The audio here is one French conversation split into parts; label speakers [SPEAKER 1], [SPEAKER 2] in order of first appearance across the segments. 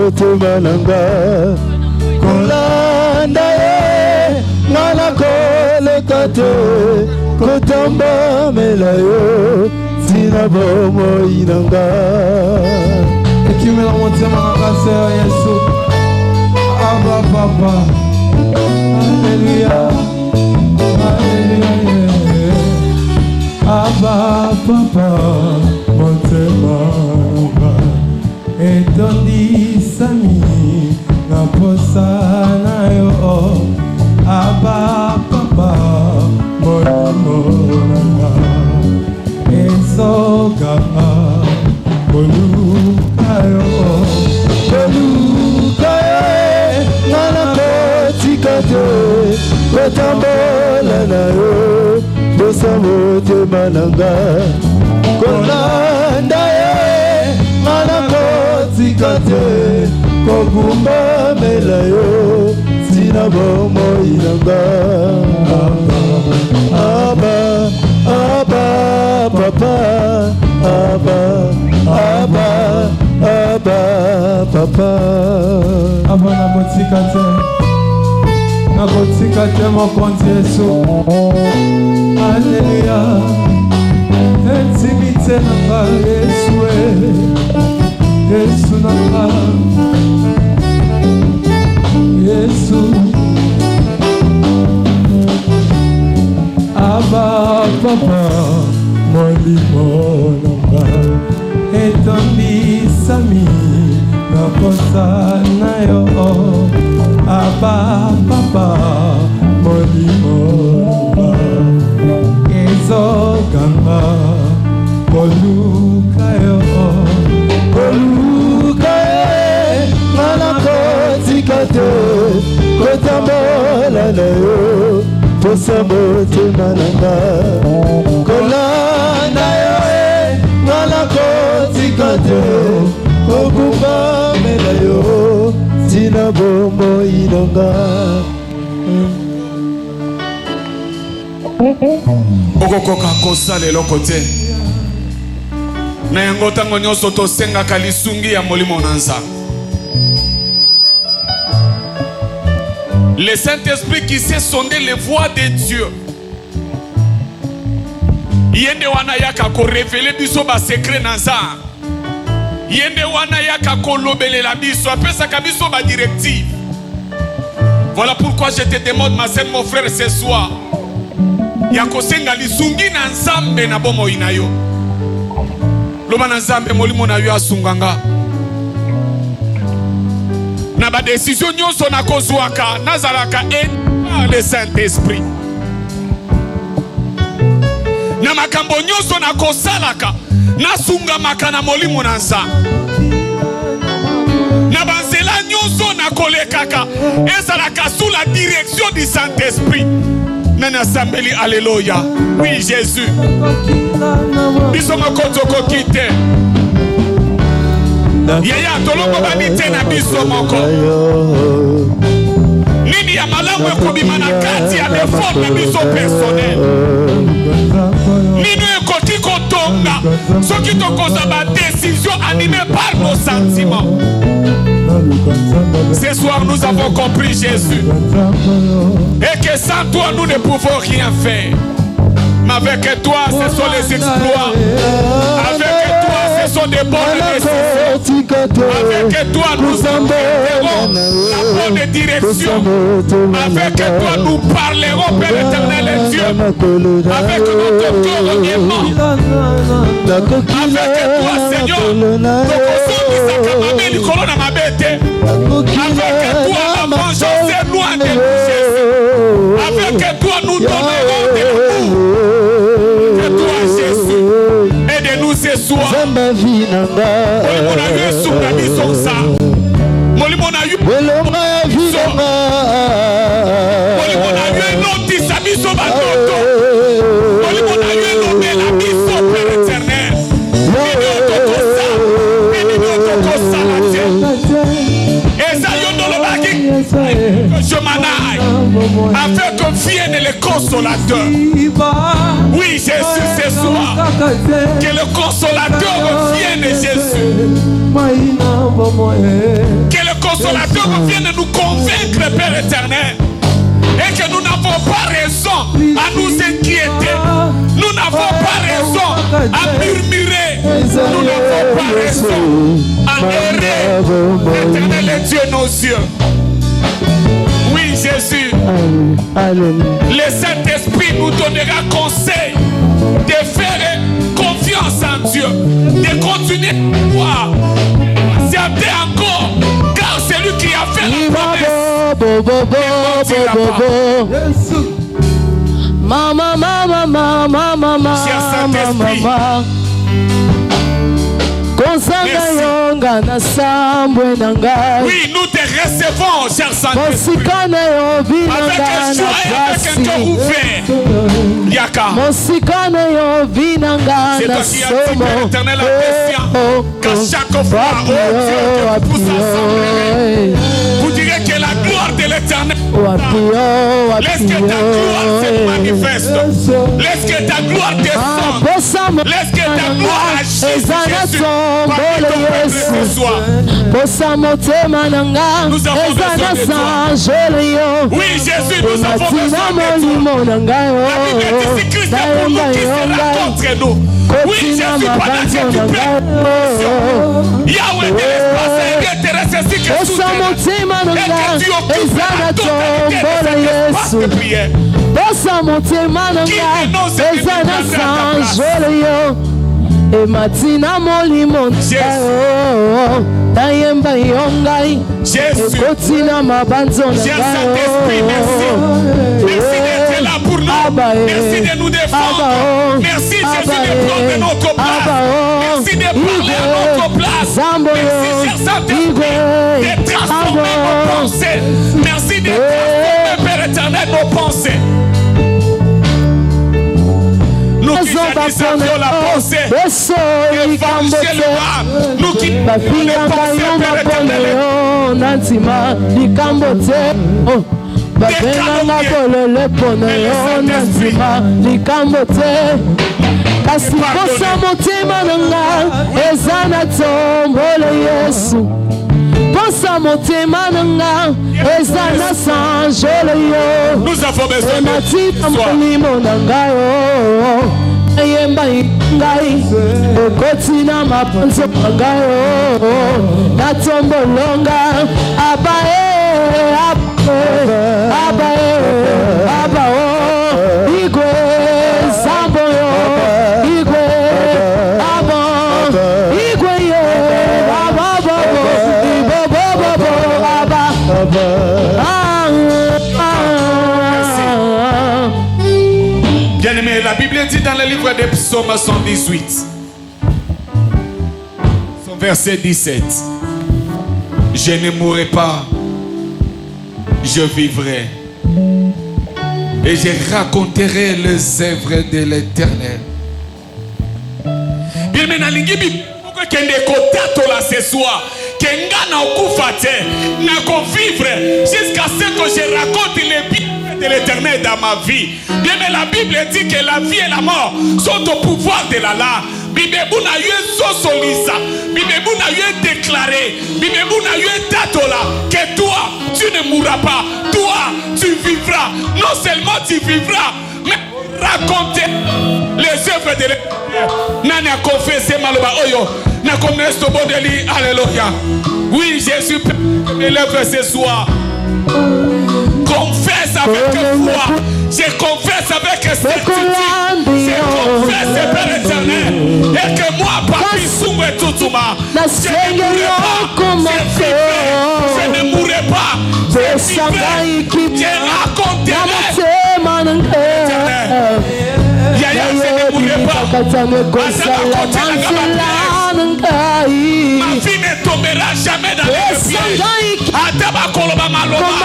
[SPEAKER 1] motema nanga kolanda ye ngana koleka te kotamba mela yo tina bomoi nanga ekimela motema nanga sœur Yesu Abba Papa Alléluia Alléluia Abba Papa motema nanga etondi sami na posa na yo Abba Papa molimo nanga ezokama koluka yo koluka ye ngana kotika te kotambola na yo posa motema nanga kolanda ye ngana kotika te kogumba mela yo sina bomoi nanga Abba Abba Papa Abba Abba Abba Papa Abba nakotika te mokonzi Yesu Alléluia intimité nanga Yesu Yesu nanga Yesu Abba Papa molimo nanga etombi sami na posa na yo Abba Papa molimo nanga ezokanga koluka yo koluka ye ngana kotika te kotambola na yo posa motema nanga kolanda yo ngana kotika te kokumba mela yo tina bomoi nanga
[SPEAKER 2] okokoka kosala eloko te na yango ntango nyonso tosengaka lisungi ya molimo na Nzambe. Le Saint-Esprit qui sait sonder les voies de Dieu yende wana yaka ko révéler biso ba secret na Nzambe yende wana yaka ko lobelela biso apesaka biso ba directive. Voilà pourquoi je te demande ma sœur mon frère ce soir ya kosenga lisungi na Nzambe na bomoi na yo loba na Nzambe molimo na yo asunganga na ba décision nyonso na kozwaka nazalaka par le Saint-Esprit na makambo nyonso na kosalaka nasungamaka na molimo na Nzambe na banzela nyonso na kolekaka ezalaka sous la direction du Saint-Esprit. Nana Sambeli, alléluia. Oui, Jésus. Biso mokoto kokite. Yaya tolongo banite na biso moko. Nini ya malamu ekobima na kati ya effort na biso personnel. Nini ekoti kotonga. Soki tokoza ba décision animée par nos sentiments. Ce soir nous avons compris Jésus et que sans toi nous ne pouvons rien faire. Mais avec toi ce sont les exploits. Avec toi ce sont des bonnes décisions. Avec toi nous enverrons la bonne direction. Avec toi nous parlerons Père éternel et Dieu. Avec notre cœur aimant. Avec toi Seigneur avec toi la vengeance est loin de nous Jésus. Avec toi nous donnerons de l'amour. Que toi Jésus aide-nous ce soir. Je m'en aille afin que vienne le consolateur. Oui, Jésus, ce soir, que le consolateur vienne, Jésus. Que le consolateur vienne nous convaincre, Père éternel. Et que nous n'avons pas raison à nous inquiéter. Nous n'avons pas raison à murmurer. Nous n'avons pas raison à errer. L'éternel est Dieu, nos yeux. Oui, Jésus. Le Saint-Esprit nous donnera conseil de faire confiance en Dieu, de continuer à croire, patienter encore, car c'est lui qui a fait la promesse.
[SPEAKER 1] Mama,
[SPEAKER 2] cher Saint-Esprit, oui, nous te recevons, cher Saint-Esprit, avec un joie et avec un cœur ouvert. Yaka, c'est toi qui as dit, Père éternel, à Christian, qu'à chaque fois, oh Dieu, que vous vous assemblerez, vous direz que la gloire de l'éternel, laisse que ta gloire se manifeste, laisse que ta gloire descende, laisse que ta gloire agisse, Jésus, parmi ton peuple ce soir. Nous avons besoin de toi. Oui, Jésus, nous avons besoin de toi. La Bible dit si Christ est pour nous, qui sera contre nous? Oui, Jésus, pendant que tu prends Yahweh de l'espace et bien terrestre, ainsi que sous terre, et que tu occupes la totalité de cet espace de prière. Qui de nos Jésus, cher Saint-Esprit, merci. Merci d'être là pour nous. Merci de nous défendre. Merci Jésus de prendre notre place. Merci de parler à notre place. Merci cher Saint-Esprit de transformer nos pensées. Merci de transformer, Père éternel, nos pensées. Nous qui jadissions la pensée, évangélisons, nous qui les pensées, Père éternel. Nous avons besoin de toi.
[SPEAKER 1] Yemba ngai okotina mapanzo ngai natombolonga abae igwe samboyo igwe abo igwe ye aba
[SPEAKER 2] Bien-aimé, la Bible dit dans le livre des Psaumes 118, son verset 17, je ne mourrai pas, je vivrai et je raconterai les œuvres de l'Éternel. Bien-aimé, ce soir, vivre jusqu'à ce que je raconte les biens de l'Éternel dans ma vie. Bien, mais la Bible dit que la vie et la mort sont au pouvoir de l'Allah. Bible na yue sosolisa, Bible na yue déclaré, Bible na yue tatola que toi tu ne mourras pas, toi tu vivras. Non seulement tu vivras, mais raconter les œuvres de l'Éternel. Nani a confessé maloba oyo, na commesto bodeli, alléluia. Oui, Jésus peut mes lèvres ce soir. Confesse avec foi. Je confesse avec certitude. Je confesse, Père éternel. Et que moi, Papi Soumé Toutouma, je ne mourrai pas. Je raconterai. Yaya, je ne mourrai pas. Ma vie ne tombera jamais dans les pieds. Ataba Koloba Maloma.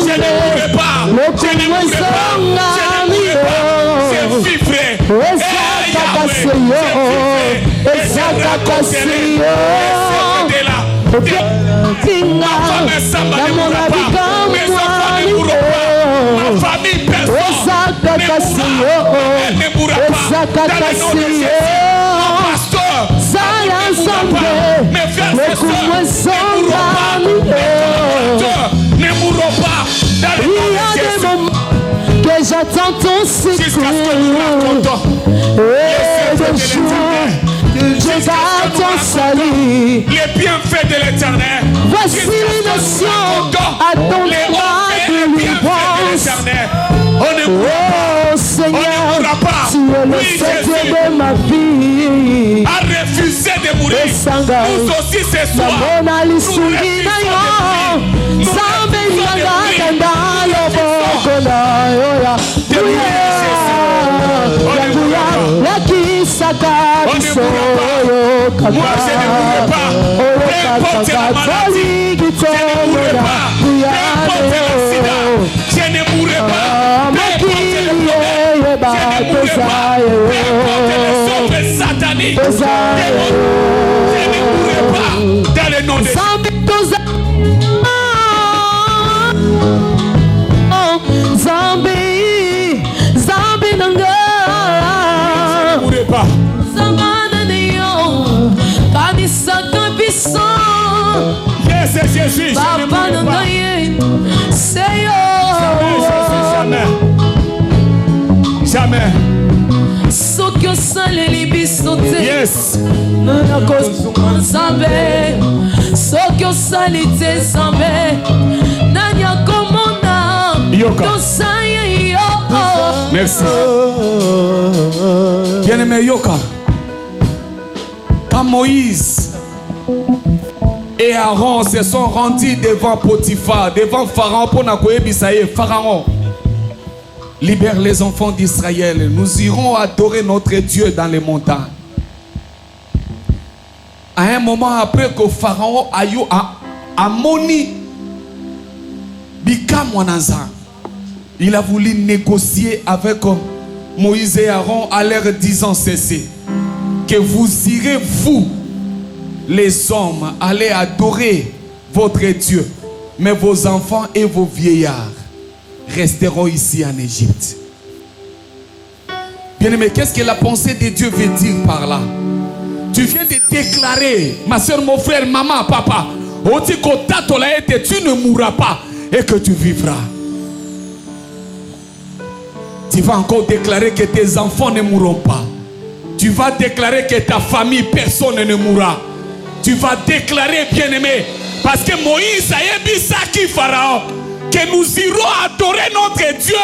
[SPEAKER 2] Je ne mourrai pas. Je ne mourrai pas. Je ne mourrai pas. Je vivrai. Ma femme Samba ne mourra pas. Mes enfants ne mourront pas. Ma famille personne ne mourra pas. Dans le nom de Jésus. Mon pasteur ne mourra pas. Mes frères et sœurs ne mourront pas. Mes collaborateurs ne mourront pas. Dans le nom de Jésus.
[SPEAKER 1] Que j'attends ton secours.
[SPEAKER 2] Jusqu'à ce que nous racontons.
[SPEAKER 1] Et de jour, je garde ton salut.
[SPEAKER 2] Les bienfaits de l'Éternel.
[SPEAKER 1] Voici une nation à ton droit de l'ouvrance.
[SPEAKER 2] On ne mourra pas.
[SPEAKER 1] Oh Seigneur,
[SPEAKER 2] On ne mourra pas.
[SPEAKER 1] tu es le
[SPEAKER 2] Oui,
[SPEAKER 1] Seigneur
[SPEAKER 2] Jésus
[SPEAKER 1] de ma vie.
[SPEAKER 2] a refusé de mourir. Nous aussi ce soir. Nous refusons de mourir. Nous refusons de mourir. Moi je ne mourrai pas. Peu importe la maladie, je ne mourrai pas. Peu importe l'accident, je ne mourrai pas. Peu importe le problème, je ne mourrai pas. Peu importe les œuvres sataniques, je ne mourrai pas. Dans le nom de Jésus. C'est Jésus, je ne mourrai pas. Jamais. Jamais. Yes. Merci. Bien-aimé Yoka, quand Moïse et Aaron se sont rendus devant Potiphar, devant Pharaon pour Nakoyebisaye, Pharaon, libère les enfants d'Israël. Nous irons adorer notre Dieu dans les montagnes. À un moment après que Pharaon a moni Bika Mwananza, il a voulu négocier avec Moïse et Aaron en leur disant ceci, que vous irez vous, les hommes, allez adorer votre Dieu, mais vos enfants et vos vieillards resteront ici en Égypte. Bien-aimé, qu'est-ce que la pensée de Dieu veut dire par là? Tu viens de déclarer, ma soeur, mon frère, maman, papa, tu ne mourras pas et que tu vivras. Tu vas encore déclarer que tes enfants ne mourront pas. Tu vas déclarer que ta famille, personne ne mourra. Tu vas déclarer, bien-aimé, parce que Moïse a dit ça qui Pharaon, que nous irons adorer notre Dieu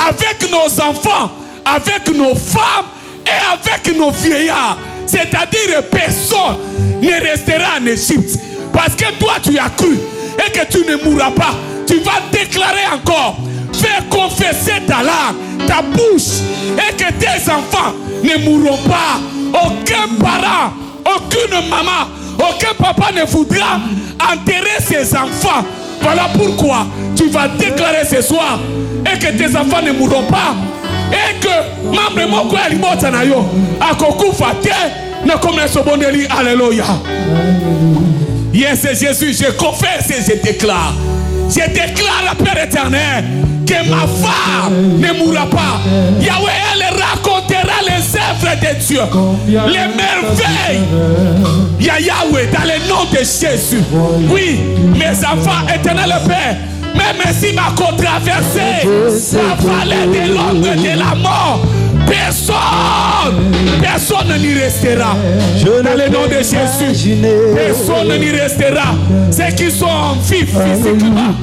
[SPEAKER 2] avec nos enfants, avec nos femmes et avec nos vieillards. C'est-à-dire personne ne restera en Égypte. Parce que toi tu as cru et que tu ne mourras pas. Tu vas déclarer encore, faire confesser ta langue, ta bouche, et que tes enfants ne mourront pas. Aucun parent, aucune maman, aucun papa ne voudra enterrer ses enfants. Voilà pourquoi tu vas déclarer ce soir et que tes enfants ne mourront pas. Et que membre moko ya limota na yo akokufa te na comme sobondeli. Alléluia. Yes, Jésus, je confesse et je déclare. Je déclare, Père éternel, que ma femme ne mourra pas. Yahweh, elle racontera les œuvres de Dieu, les merveilles. Yahweh, dans le nom de Jésus. Oui, mes enfants, éternel Père, même si ma traversée la vallée de l'ombre de la mort, personne n'y restera. Dans le nom de Jésus, personne n'y restera. Ceux qui sont en vie physiquement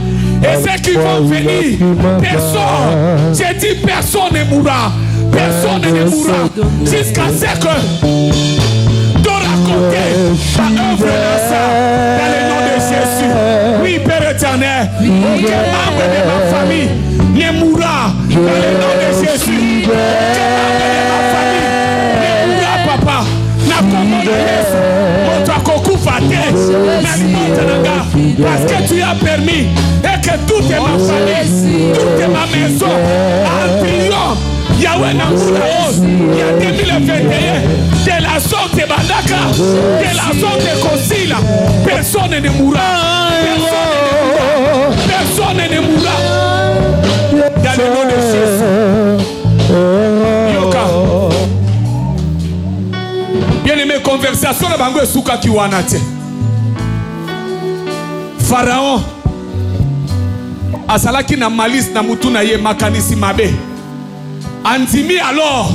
[SPEAKER 2] et ceux qui vont venir, personne, j'ai dit personne ne mourra. Personne ne mourra jusqu'à ce que de raconter ta œuvre dans le nom de Jésus. Oui, Père éternel, aucun membre de ma famille ne mourra dans le nom de Jésus. Aucun membre de ma famille ne mourra, papa. Na komo na Yesu, moto akokufa te, na limota nanga. Parce que tu as permis et que tout est ma famille, tout est ma maison en triomphe. Yahweh Namboulaos, il y a 2021, de la sorte de Bandaka, de la sorte de Kosila, personne ne mourra. Personne ne mourra. Dans le nom de Jésus. Yoka. Bien-aimé, conversation de Bango et Souka Kiwanate. Pharaon, Asalaki na malice na mutuna ye makanisi mabe. Andimi alors,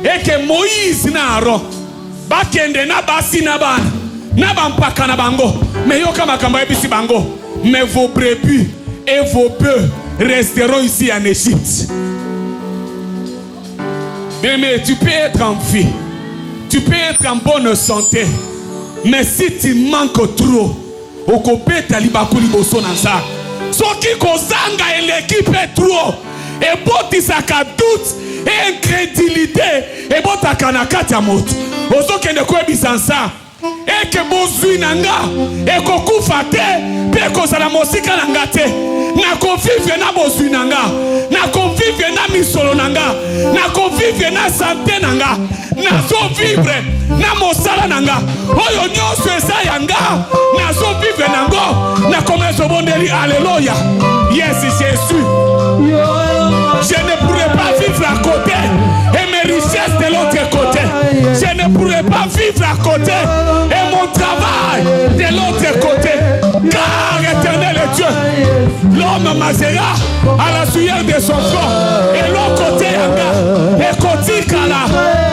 [SPEAKER 2] et que Moïse na Aaron, bakende na basi na ban, na bampaka na bango, mais yoka makamba ebisi bango, mais vos brebis et vos bœufs resteront ici en Égypte. Mais tu peux être en vie, tu peux être en bonne santé, mais si tu manques trop, okopeta libakuli boso na sa. Soki kozanga et l'équipe est trop. Et botisaka doute et incrédulité et botaka na kati ya moto ozokende koyebisa nsa eke bozwi na nga ekokufa te mpe kozala mosika na nga te nakovivre na bozwi na nga nakovivre na misolo na nga nakovivre na sante na nga nazovivre na mosala na nga oyo nyonso eza ya nga nazovivre nango nakomesa obondeli alleluya. Yes, Jésus. Je ne pourrais pas vivre à côté et mes richesses de l'autre côté. Je ne pourrais pas vivre à côté et mon travail de l'autre côté. Car éternel est Dieu. L'homme masera à la sueur de son front. Et l'autre côté, et côté kala,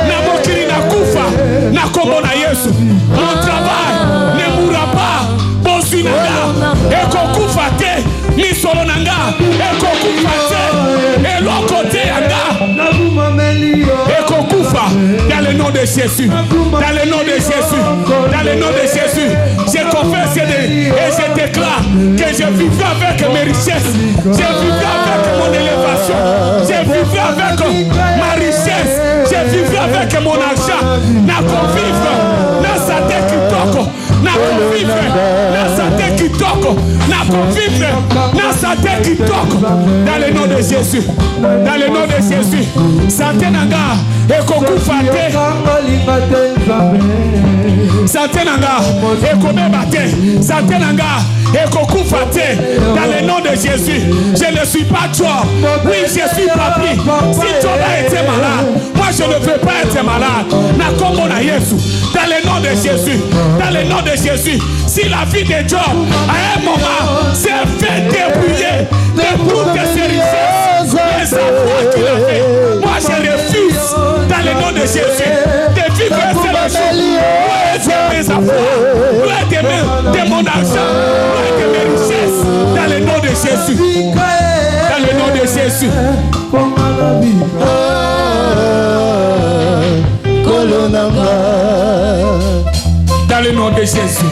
[SPEAKER 2] na mokiri na kufa, na kombo na Yesu. Mon travail ne mourra pas. Bosu nanga, et kokufa te. Misolo nanga, eko kufa et l'autre côté anga, eko kufa. Dans le nom de Jésus, dans le nom de Jésus, dans le nom de Jésus, je confesse et je déclare que je vivrai avec mes richesses, je vivrai avec mon élévation, je vivrai avec ma richesse, je vivrai avec mon argent, na convivre, na santé kitoko, na convivre, na santé kitoko, na convivre. Santé qui toque dans le nom de Jésus. Dans le nom de Jésus. Santé nanga et kokufate. Santé nanga et komebate. Santé nanga et kokufate. Dans le nom de Jésus. Je ne suis pas toi. Oui, je suis papi. Si toi a été malade, moi je ne veux pas être malade. Na kombo na Yesu. Dans le nom de Jésus. Dans le nom de Jésus. Si la vie de Job à un moment s'est fait débrouiller de toutes ces richesses, les affaires qu'il a fait, moi je refuse dans le nom de Jésus de vivre ce jour. Loin de mes affaires, loin de mon argent, loin de mes richesses, dans le nom de Jésus. Dans le nom de Jésus. Dans le nom de Jésus.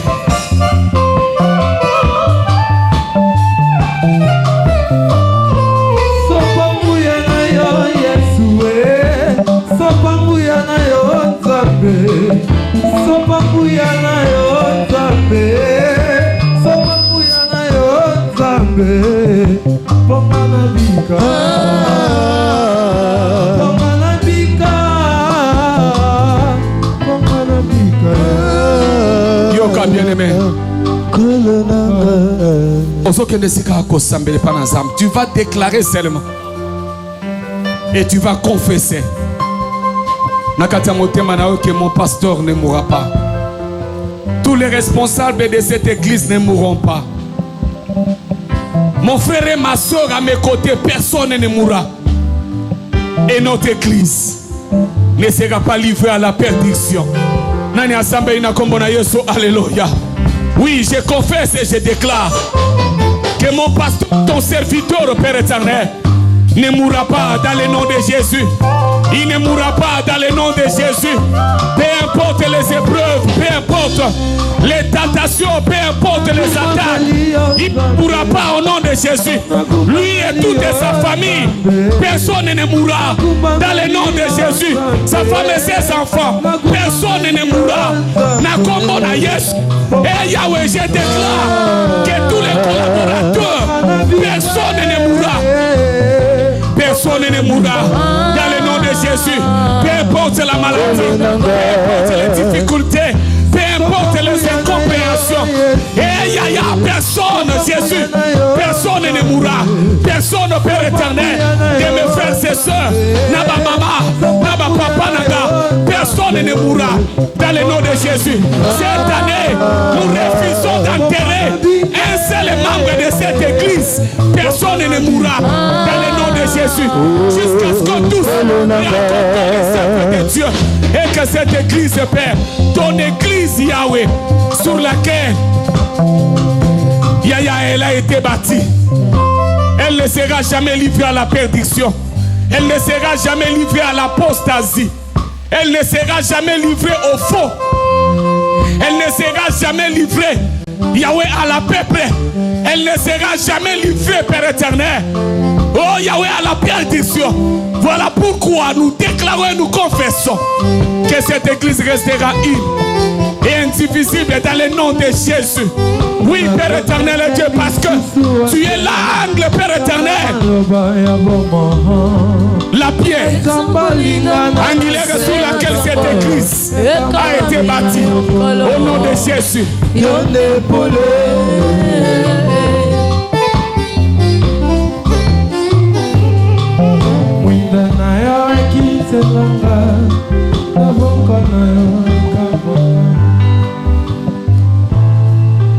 [SPEAKER 2] Yoka bien-aimé. Tu vas déclarer seulement et tu vas confesser que mon pasteur ne mourra pas. Tous les responsables de cette église ne mourront pas. Mon frère et ma soeur à mes côtés, personne ne mourra. Et notre église ne sera pas livrée à la perdition. Alléluia. Oui, je confesse et je déclare que mon pasteur, ton serviteur, Père éternel, ne mourra pas dans le nom de Jésus. Il ne mourra pas dans le nom de Jésus. Peu importe les épreuves, peu importe les tentations, peu importe les attaques, il ne mourra pas au nom de Jésus. Lui et toute sa famille, personne ne mourra dans le nom de Jésus. Sa femme et ses enfants, personne ne mourra. Et Yahweh, je déclare que tous les collaborateurs, personne ne mourra. Personne ne mourra dans le nom de Jésus. Peu importe la maladie, peu importe les difficultés, peu importe les incompréhensions. Personne, Jésus, personne ne mourra. Personne, Père éternel, de mes frères et sœurs, Naba Mama, Naba Papa Naga, personne ne mourra dans le nom de Jésus. Cette année, nous refusons d'enterrer un seul membre de cette église. Personne ne mourra dans le nom de Jésus. Jusqu'à ce que tous rencontrent les œuvres de Dieu. Et que cette église, Père, ton église, Yahweh, sur laquelle elle a été bâtie, elle ne sera jamais livrée à la perdition. Elle ne sera jamais livrée à l'apostasie. Elle ne sera jamais livrée au faux. Elle ne sera jamais livrée, Yahweh, à la peuple. Elle ne sera jamais livrée, Père éternel, oh Yahweh, à la perdition. Voilà pourquoi nous déclarons et nous confessons que cette église restera une et indivisible dans le nom de Jésus. Oui, Père éternel et Dieu, parce que tu es l'angle, Père éternel, la pierre angulaire sur laquelle cette église a été bâtie. Au nom de Jésus.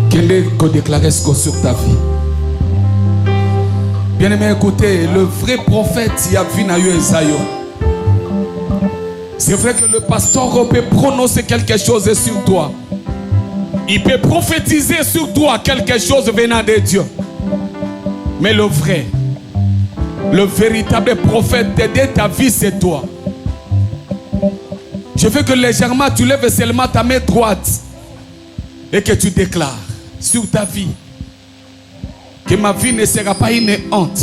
[SPEAKER 2] Quel est que déclarer ce sur ta vie? Bien-aimé, écoutez, le vrai prophète Yavinayo Esayo. C'est vrai que le pasteur peut prononcer quelque chose sur toi. Il peut prophétiser sur toi quelque chose venant de Dieu. Mais le véritable prophète de ta vie, c'est toi. Je veux que légèrement tu lèves seulement ta main droite et que tu déclares sur ta vie que ma vie ne sera pas une honte,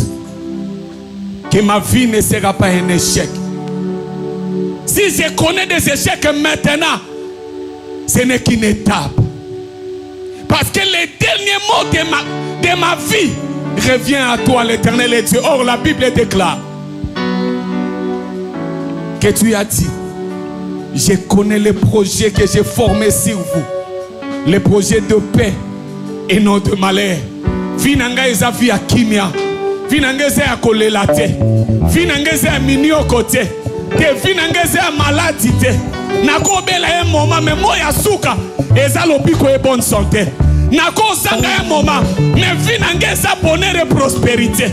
[SPEAKER 2] que ma vie ne sera pas un échec. Si je connais des échecs maintenant, ce n'est qu'une étape. Parce que les derniers mots de ma vie revient à toi, l'Éternel et Dieu. Or, la Bible déclare que tu as dit: je connais les projets que j'ai formés sur vous, les projets de paix et non de malheur. Vinanga ezavi ya kimia, vinanga eza ya kolela te, vinanga eza ya minio kote, te vinanga eza ya maladi te. Nako bela ye moma me moya suka eza lobiko e bonne santé. Nako zanga ye moma me vinanga eza bonheur et prospérité.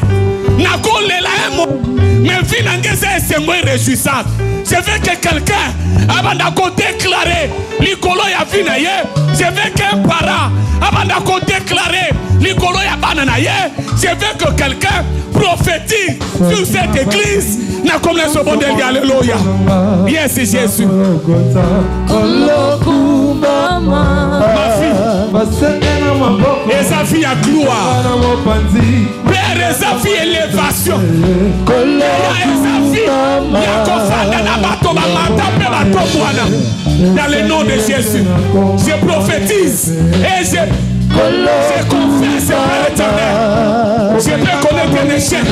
[SPEAKER 2] Nako lela ye moma me vinanga eza esengo et réjouissance. Je veux que quelqu'un abandako déclarer likolo ya vina ye. Je veux qu'un parent abandako déclarer likolo ya banana ye. Je veux que quelqu'un prophétise sur cette église. Na comme les sobondel, alléluia. Yes, Jésus. Ma fille, et sa fille a gloire. Père, et sa fille élévation. Et sa fille, dans le nom de Jésus, je prophétise et je confesse, Père éternel. Je peux connaître un échec,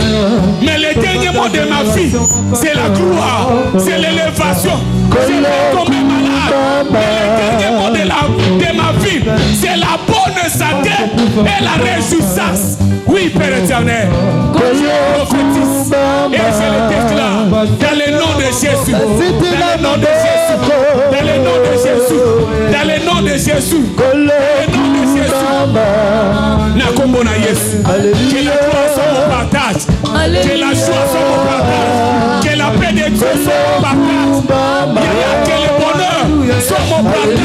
[SPEAKER 2] mais le dernier mot de ma vie, c'est la gloire, c'est l'élévation. Je peux tomber malade, mais le dernier mot de ma vie, c'est la bonne santé et la réjouissance. Oui, Père éternel, je prophétise et je le déclare dans le nom de Jésus, dans le nom de Jésus, dans le nom de Jésus, dans le nom de Jésus, dans le nom de Jésus. Nakombona Yesu, que la gloire soit mon partage, que la joie soit mon partage, que la paix de Dieu soit mon partage, que le bonheur soit mon partage.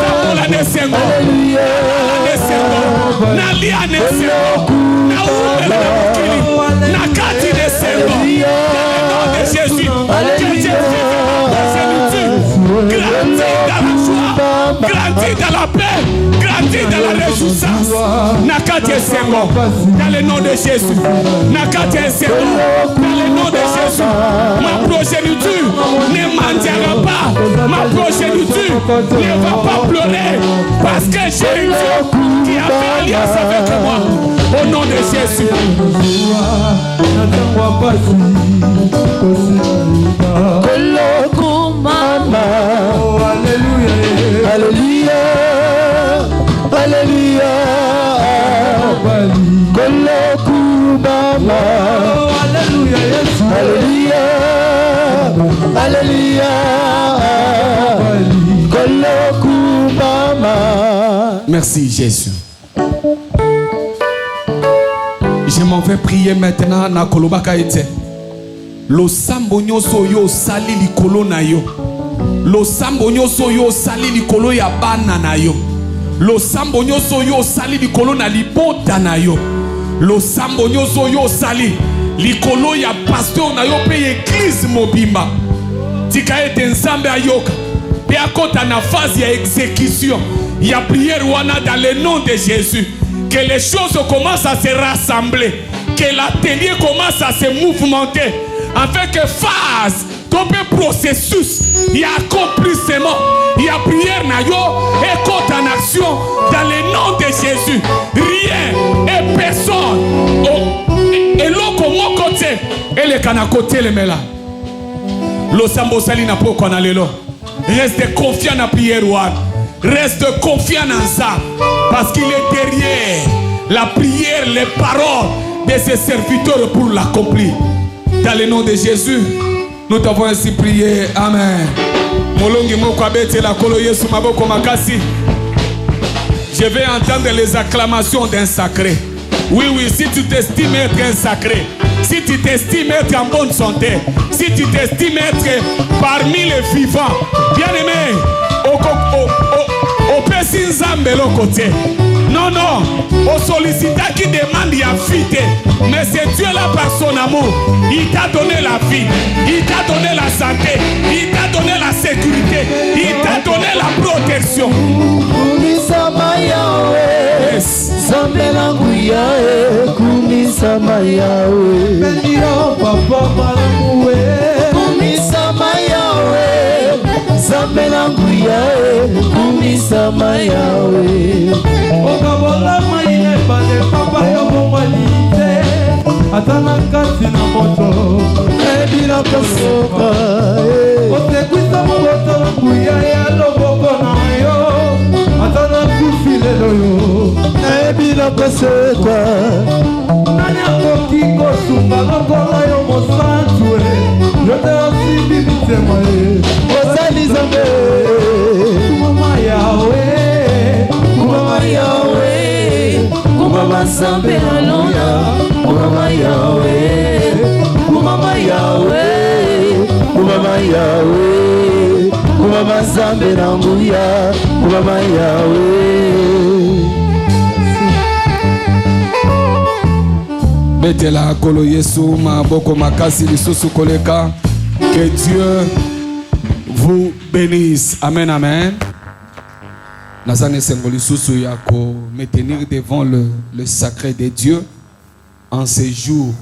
[SPEAKER 2] Natamola nesengo, Nalia nesengo, Naumela mukili, Nakati descendons. Dans le nom de Jésus. Que Dieu grandis dans la joie, grandis dans la paix, grandis dans la réjouissance. Nakate Sengo, dans le nom de Jésus. Nakate Sengo, dans le nom de Jésus. Ma progéniture ne mendiera pas. Ma progéniture ne va pas pleurer. Parce que j'ai un Dieu qui a fait alliance avec moi. Au nom de Jésus.
[SPEAKER 1] Alléluia, Alléluia, Alléluia, Alléluia.
[SPEAKER 2] Merci Jésus. Je m'en vais prier maintenant na kolobaka ete. Lo sambo nyoso yo sali likolo na yo. Lo sambo nyoso yo sali likolo ya bana na yo. Lo sambo nyoso yo sali likolo na libota na yo. Lo sambo nyoso yo sali likolo ya pasteur na yo pe église mobimba. Tika ete nzambe ayoka. Pe akota na phase ya exécution. Ya prière wana dans le nom de Jésus. Que les choses commencent à se rassembler. Que l'atelier commence à se mouvementer. Afin que phase, ton processus, il y a accomplissement, il y a prière na yo, et compte en action dans le nom de Jésus. Rien et personne. Et l'autre mon côté, et le cana côté le mela. Lo sambo sali na poko na lelo. Reste confiant na prière one. Reste confiant en ça. Parce qu'il est derrière la prière, les paroles de ses serviteurs pour l'accomplir. Dans le nom de Jésus, nous t'avons ainsi prié. Amen. Je vais entendre les acclamations d'un sacré. Oui, oui, si tu t'estimes être un sacré, si tu t'estimes être en bonne santé, si tu t'estimes être parmi les vivants, bien aimé, au Pessin Zambé l'autre côté. Non, non, au sollicitant qui demande à fiter. Mais c'est Dieu là par son amour. Il t'a donné la vie, il t'a donné la santé, il t'a donné la sécurité, il t'a donné la protection. Yes.
[SPEAKER 3] Atana kati na moto ebina kosoka otekwisa moto kuya ya loboko na yo atana kufile loyo ebina kosoka nani akoki kosunga lokola yo mosantue yote osimbi mitema ye osali zambe kumama yawe kumama yawe kumama zambe alona Kumama Yahweh, Kumama Yahweh, Kumama Yahweh, Kumama Zambe Nambuya, Kumama Yahweh.
[SPEAKER 2] Betela kolo Yesu ma boko makasi lisusu koleka. Que Dieu vous bénisse. Amen, amen. Nazane sengoli susu yako me tenir devant le sacré de Dieu. En ces jours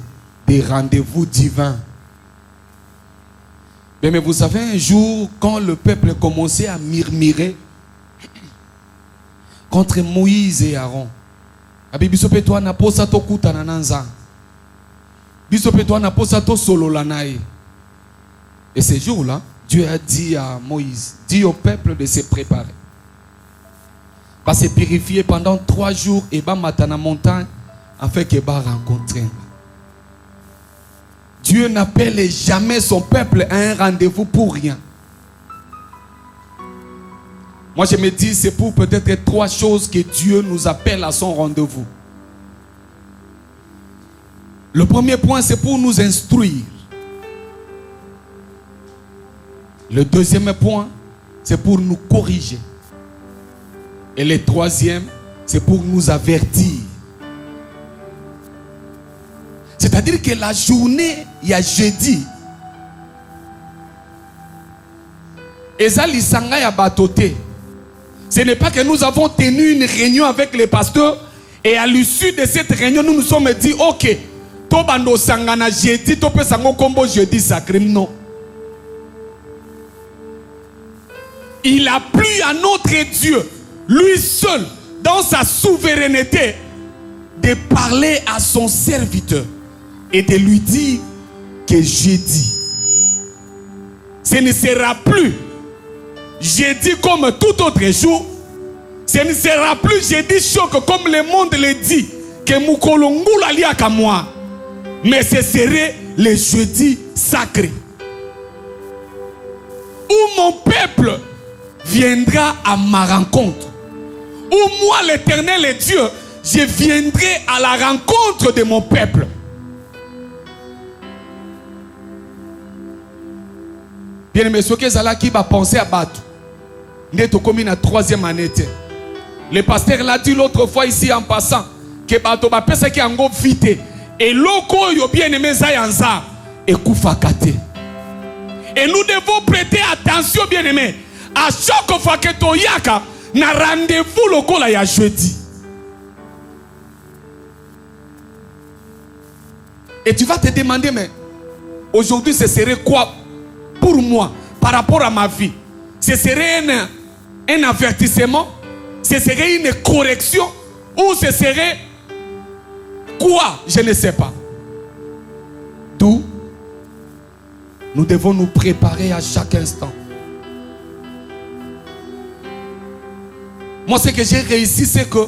[SPEAKER 2] des rendez-vous divins. Mais vous savez, un jour, quand le peuple commençait à murmurer contre Moïse et Aaron, et ces jours-là, Dieu a dit à Moïse, dit au peuple de se préparer, va se purifier pendant 3 jours et va matin à la montagne, afin qu'il va rencontrer. Dieu n'appelle jamais son peuple à un rendez-vous pour rien. Moi je me dis, c'est pour peut-être 3 choses que Dieu nous appelle à son rendez-vous. Le premier point, c'est pour nous instruire. Le deuxième point, c'est pour nous corriger. Et le troisième, c'est pour nous avertir. C'est-à-dire que la journée, il y a jeudi. Ezali Sanga ya batoté. Ce n'est pas que nous avons tenu une réunion avec les pasteurs et à l'issue de cette réunion, nous nous sommes dit, ok, Tobando Sangana jeudi, Topé Sango Kombo jeudi sacré. Non. Il a plu à notre Dieu, lui seul, dans sa souveraineté, de parler à son serviteur et de lui dire que jeudi, ce ne sera plus jeudi comme tout autre jour. Ce ne sera plus jeudi choc comme le monde le dit, que Moukolongula liaka moi. Mais ce serait le jeudi sacré. Où mon peuple viendra à ma rencontre. Où moi, l'Éternel Dieu, je viendrai à la rencontre de mon peuple. Bien aimé, ce que Zala qui va penser à battre. N'est comme une troisième année. Le pasteur l'a dit l'autre fois ici en passant que bato ba pesa ki ango vite et loko yo bien aimé Zayanza et Koufakate. Et nous devons prêter attention bien aimé à chaque fois que toyaka na rendez-vous loko la ya jeudi. Et tu vas te demander mais aujourd'hui ce serait quoi pour moi par rapport à ma vie? Ce serait un avertissement? Ce serait une correction? Ou ce serait quoi? Je ne sais pas. D'où nous devons nous préparer à chaque instant. Moi, ce que j'ai réussi, c'est que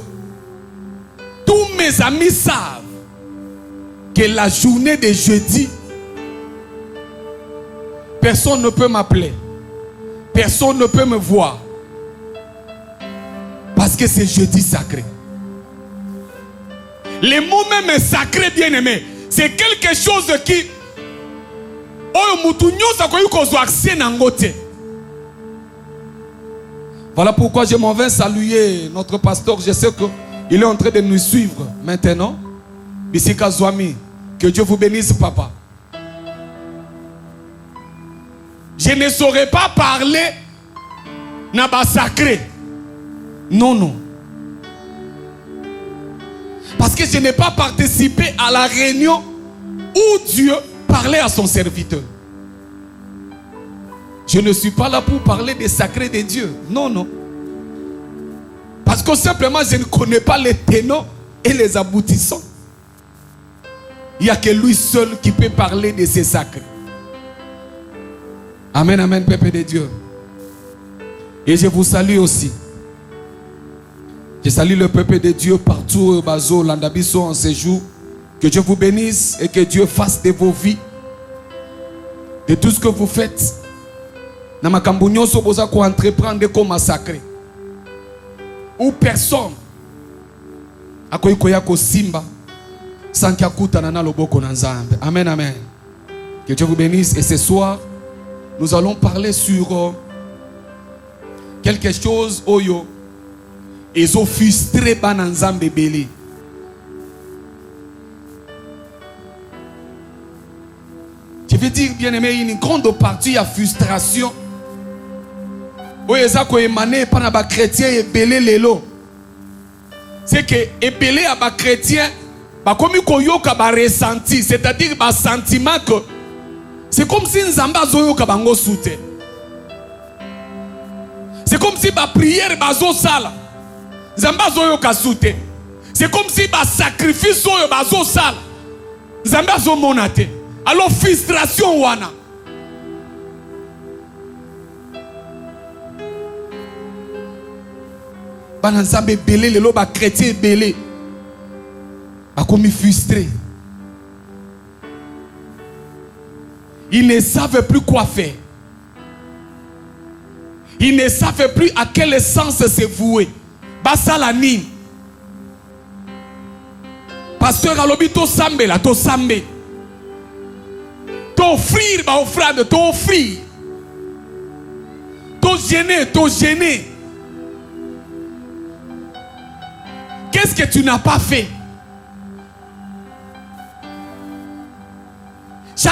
[SPEAKER 2] tous mes amis savent que la journée de jeudi, personne ne peut m'appeler. Personne ne peut me voir. Parce que c'est jeudi sacré. Le mot même sacré, bien aimé, c'est quelque chose qui voilà pourquoi je m'en vais saluer notre pasteur. Je sais qu'il est en train de nous suivre maintenant. Bisika Zouami, que Dieu vous bénisse, papa. Je ne saurais pas parler naba sacré. Non, non. Parce que je n'ai pas participé à la réunion où Dieu parlait à son serviteur. Je ne suis pas là pour parler des sacrés de Dieu. Non, non. Parce que simplement, je ne connais pas les tenants et les aboutissants. Il n'y a que lui seul qui peut parler de ces sacrés. Amen, amen, peuple de Dieu. Et je vous salue aussi. Je salue le peuple de Dieu partout, Bazo, Landabiso, en ces jours. Que Dieu vous bénisse et que Dieu fasse de vos vies, de tout ce que vous faites, Namakambunyo Soboza ko entreprendre comme massacrer. Ou personne akoikoya ko simba sans kiakuta nana loboko na nzambe. Amen, amen. Que Dieu vous bénisse. Et ce soir, nous allons parler sur quelque chose oyo ils ont frustré bananzambe belé. Je veux dire, bien aimé, une grande partie à frustration. Oyo ezako émané par les chrétiens et belé lelo. C'est que ebelé à ba chrétien ba komi koyoka ba ressenti, c'est-à-dire ba sentiment que c'est comme si nzamba zoyoka bango soute. C'est comme si ba prière bazo sala. Nzamba zoyoka soute. C'est comme si ba sacrifice oyo bazo sala. Nzamba zo monate. Alors frustration wana. Bananzambe belé lelo ba chrétien belé. Ba komi frustré. Ils ne savent plus quoi faire. Ils ne savent plus à quel sens se vouer. Basalanine. Pasteur alobi to sambe la to sambe. T'offrir, bah offrande, t'offrir. T'o gêner. Qu'est-ce que tu n'as pas fait?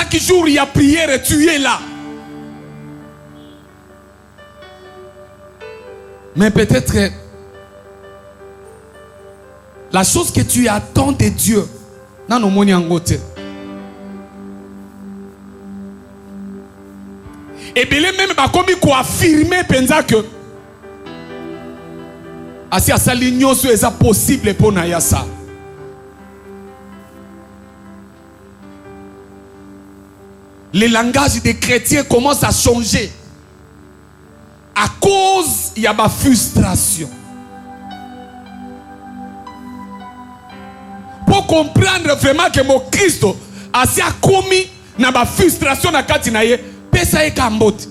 [SPEAKER 2] Chaque jour, il y a prière et tu es là. Mais peut-être la chose que tu attends de Dieu, dans nos moni en côté. Et bien même pas comme il faut affirmer pensa que asi asali nyonso est possible pour na ya ça. Le langage des chrétiens commence à changer à cause il y a ma frustration. Pour comprendre vraiment que mon Christ a commis na ma frustration na kati na ye pesa e kambote.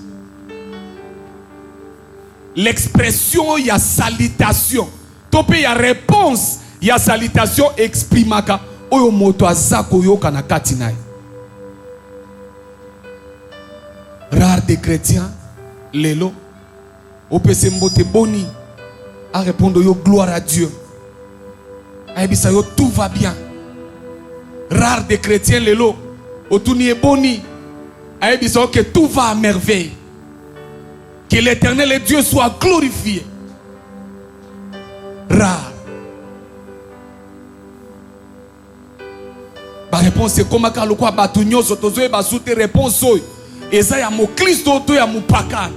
[SPEAKER 2] L'expression il y a salutation. Tope il y a réponse, il y a salutation exprimaka oyo moto azako yoka na kati na ye. Rare des chrétiens lelo opese mbote boni à répondre yo gloire à Dieu. Aibisa yo tout va bien. Rare des chrétiens lelo otuni boni aibisa que tout va à merveille. Que l'Éternel et Dieu soit glorifié. Rare. La réponse c'est comme quand le quoi batunyo sotozo ba soute réponse oy. Eza ya mo Kristo to ya mo pakana.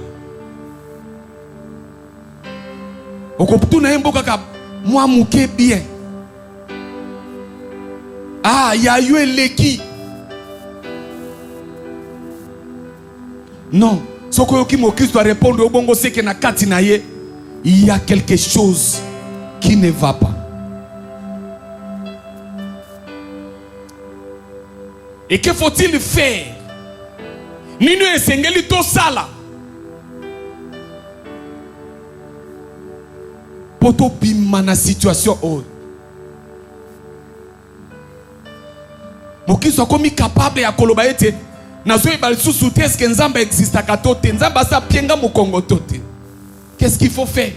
[SPEAKER 2] Okoputuna emboka ka moi muke bien. Ah, ya yo eleki. Non, soko ki mo Kristo répondre au bongo c'est que na kati na ye, il y a quelque chose qui ne va pas. Et que faut-il faire? Nino esengeli to sala. Poto bima na situation o. Mokiso akomi capable ya koloba ete nazo ebali susu teske nzamba exista katote nzamba sa pienga mokongo tote. Qu'est-ce qu'il faut faire?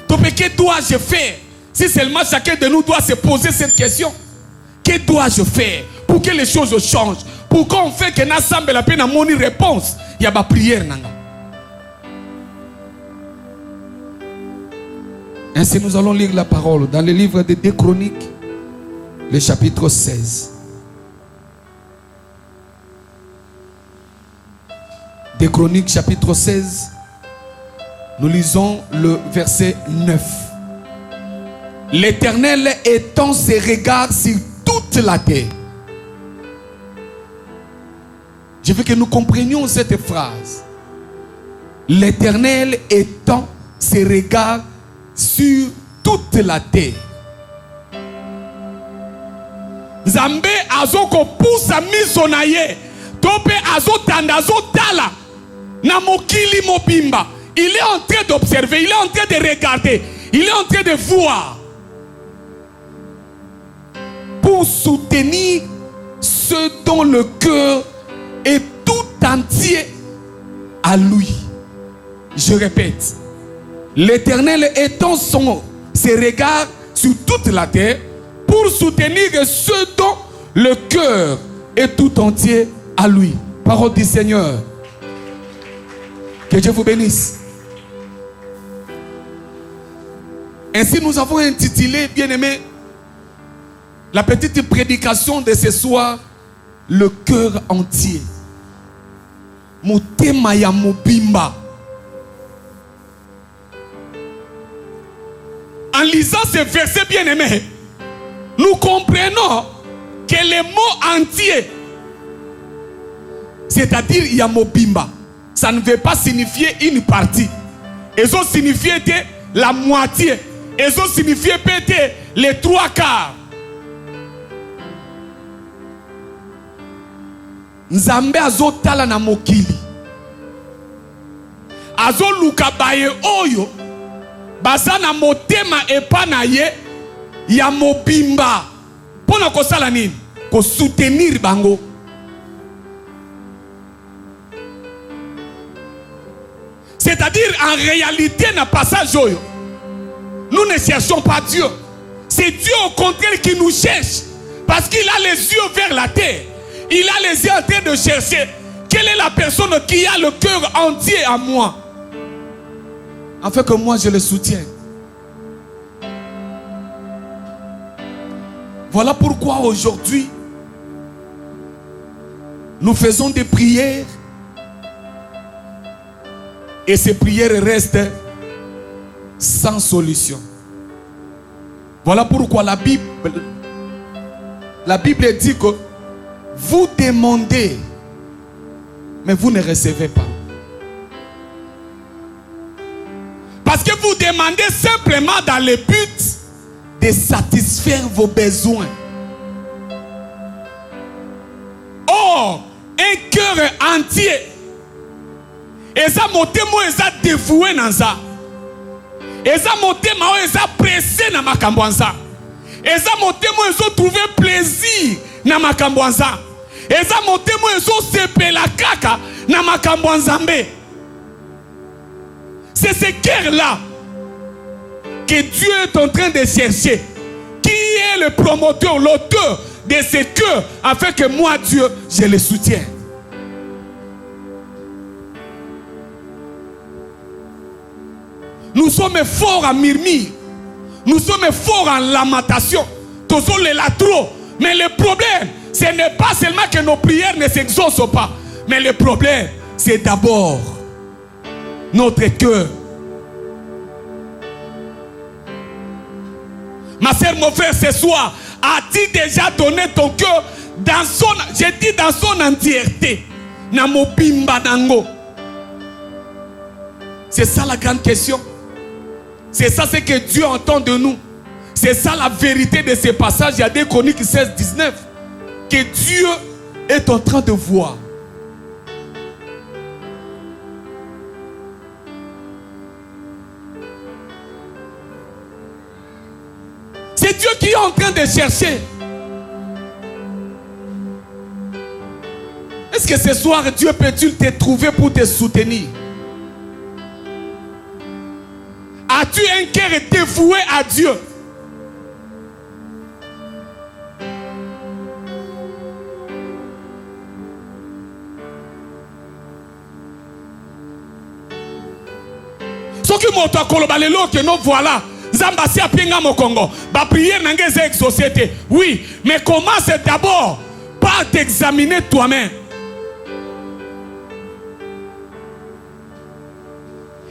[SPEAKER 2] Tope que dois-je faire? Si seulement chacun de nous doit se poser cette question. Que dois-je faire pour que les choses changent? Pourquoi on fait que nous semble la peine à mon réponse? Il y a ma prière. Ainsi nous allons lire la parole dans le livre des 2 Chroniques, le chapitre 16. 2 Chroniques, chapitre 16. Nous lisons le verset 9. L'Éternel étend ses regards sur toute la terre. Je veux que nous comprenions cette phrase. L'Éternel étend ses regards sur toute la terre. Nzambe azoko poussa miso na ye. Tope azotanda azotala na mokili mobimba. Il est en train d'observer, il est en train de regarder, il est en train de voir. Pour soutenir ceux dont le cœur est tout entier à lui. Je répète, l'Éternel étend ses regards sur toute la terre pour soutenir ceux dont le cœur est tout entier à lui. Parole du Seigneur. Que Dieu vous bénisse. Ainsi nous avons intitulé, bien-aimés, la petite prédication de ce soir, le cœur entier. Motema ya mobimba. En lisant ce verset bien-aimé, nous comprenons que le mot entier, c'est-à-dire il y a mobimba, ça ne veut pas signifier une partie. Et ça signifie la moitié. Et ça signifie peut-être les 3/4. Nzambe azotala na mokili. Azoluka baye oyo. Baza na motema epa na ye ya mobimba. Pona kosala nini? Ko soutenir bango. C'est-à-dire en réalité na passage oyo. Nous ne cherchons pas Dieu. C'est Dieu au contraire qui nous cherche. Parce qu'il a les yeux vers la terre. Il a les yeux en train de chercher. Quelle est la personne qui a le cœur entier à moi? Afin que moi je le soutienne. Voilà pourquoi aujourd'hui, nous faisons des prières. Et ces prières restent sans solution. Voilà pourquoi la Bible dit que vous demandez, mais vous ne recevez pas. Parce que vous demandez simplement dans le but de satisfaire vos besoins. Or, un cœur entier, et ça motemo eza dévoué dans ça. Et ça motemo eza pressé dans ma kambwanza. Et ça motemo eza trouvé plaisir dans ma kambwanza. Et ça motemo eza sepe la kaka dans ma kambwanzambe. C'est ce cœur-là que Dieu est en train de chercher. Qui est le promoteur, l'auteur de ce cœur, afin que moi, Dieu, je le soutienne. Nous sommes forts en murmure. Nous sommes forts en lamentation. Tous les latros. Mais le problème, ce n'est pas seulement que nos prières ne s'exaucent pas. Mais le problème, c'est d'abord notre cœur. Ma soeur, mon frère, ce soir, as-tu déjà donné ton cœur dans son, j'ai dit dans son entièreté, c'est ça la grande question. C'est ça ce que Dieu entend de nous. C'est ça la vérité de ce passage. Il y a des Chroniques 16, 19 que Dieu est en train de voir. C'est Dieu qui est en train de chercher. Est-ce que ce soir Dieu peut-il te trouver pour te soutenir? As-tu un cœur dévoué à Dieu? Ce qui m'a dit que nous voilà. Zambasi a pinga mon Congo. Ba prière n'a pas exaucé. Oui, mais commence d'abord par t'examiner toi-même.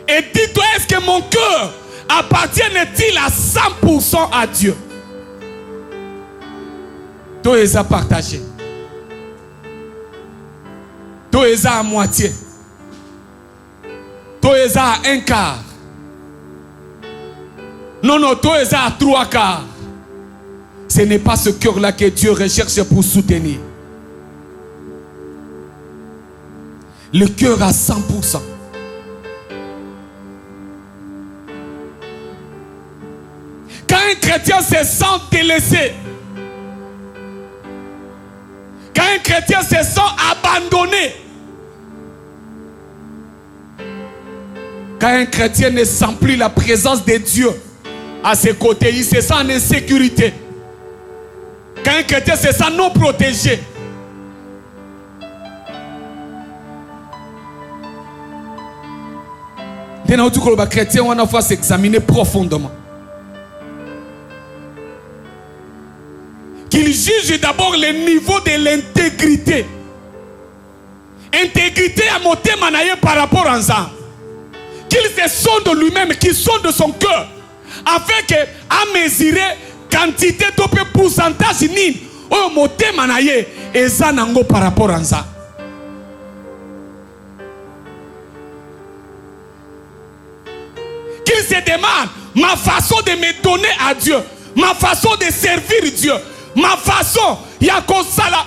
[SPEAKER 2] Et dis-toi, est-ce que mon cœur appartient-il à 100% à Dieu? Toi, ils ont partagé. Toi, ils ont à moitié. Toi, ils ont à un quart. Non, non, toi, ils ont à 3 quarts. Ce n'est pas ce cœur-là que Dieu recherche pour soutenir. Le cœur à 100%. Quand un chrétien se sent délaissé, quand un chrétien se sent abandonné, quand un chrétien ne sent plus la présence de Dieu à ses côtés, il se sent en insécurité. Quand un chrétien se sent non protégé, les chrétiens on a s'examiner profondément. Qu'il juge d'abord le niveau de l'intégrité. Intégrité à monter manaye par rapport à ça. Qu'il se sonde lui-même, qu'il sonde son cœur, afin que à mesurer quantité de pourcentage ni au monter manaye et ça nango par rapport à ça. Qu'il se demande ma façon de me donner à Dieu, ma façon de servir Dieu. Ma façon, il y a comme ça là.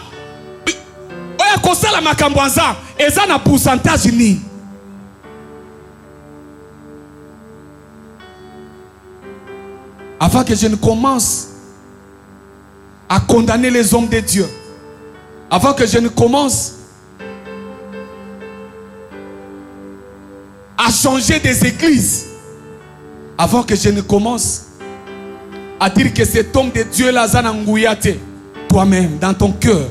[SPEAKER 2] Il y a comme ça là ma kambwanza. Et ça n'a pourcentage ni. Avant que je ne commence à condamner les hommes de Dieu, avant que je ne commence à changer des églises, avant que je ne commence à dire que cet homme de Dieu là, toi-même, dans ton cœur.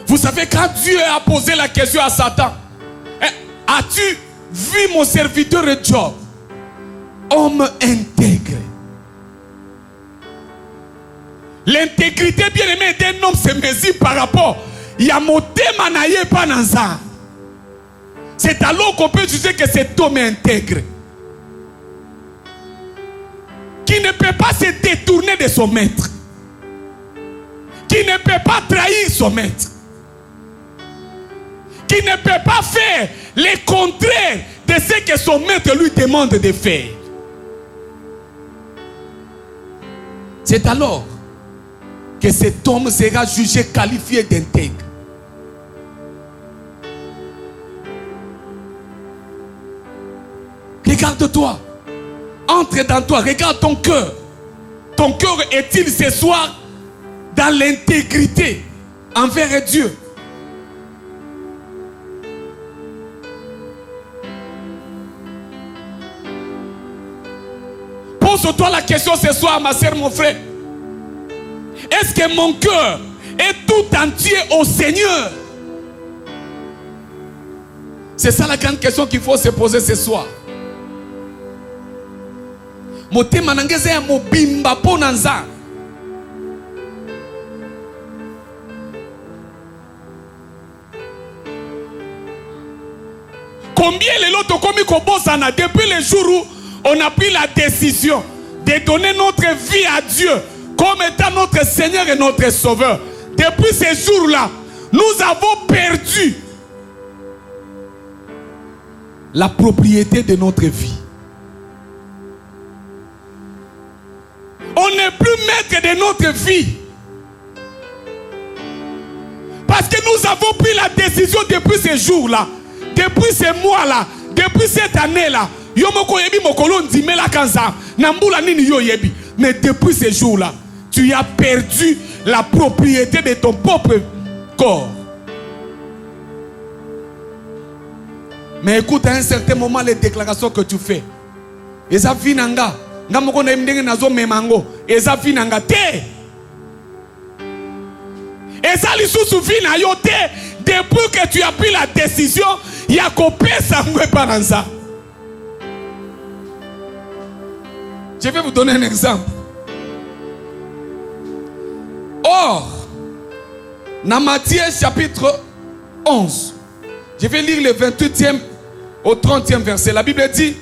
[SPEAKER 2] Vous savez, quand Dieu a posé la question à Satan, as-tu vu mon serviteur Job, homme intègre? L'intégrité, bien aimé, d'un homme se mesure par rapport. C'est alors qu'on peut juger que cet homme est intègre, qui ne peut pas se détourner de son maître, qui ne peut pas trahir son maître, qui ne peut pas faire le contraire de ce que son maître lui demande de faire. C'est alors que cet homme sera jugé, qualifié d'intègre. Regarde-toi, entre dans toi, regarde ton cœur. Ton cœur est-il ce soir dans l'intégrité envers Dieu? Pose-toi la question ce soir, ma soeur, mon frère. Est-ce que mon cœur est tout entier au Seigneur? C'est ça la grande question qu'il faut se poser ce soir. Motema nangeze ya mobimba ponanza. Combien les lots komi kobosana depuis le jour où on a pris la décision de donner notre vie à Dieu comme étant notre Seigneur et notre Sauveur. Depuis ces jours-là, nous avons perdu la propriété de notre vie. On n'est plus maître de notre vie. Parce que nous avons pris la décision depuis ces jours-là, depuis ces mois-là, depuis cette année-là. Mais depuis ces jours-là, tu as perdu la propriété de ton propre corps. Mais écoute, à un certain moment, les déclarations que tu fais. Eza vinanga, ngamoko na imdenge nazo memango. Eza vinanga te. Eza lisusu vina yo te. Depuis que tu as pris la décision, ya kopesa ngwe paranza. Je vais vous donner un exemple. Or, dans Matthieu chapitre 11, je vais lire le 28e au 30e verset. La Bible dit: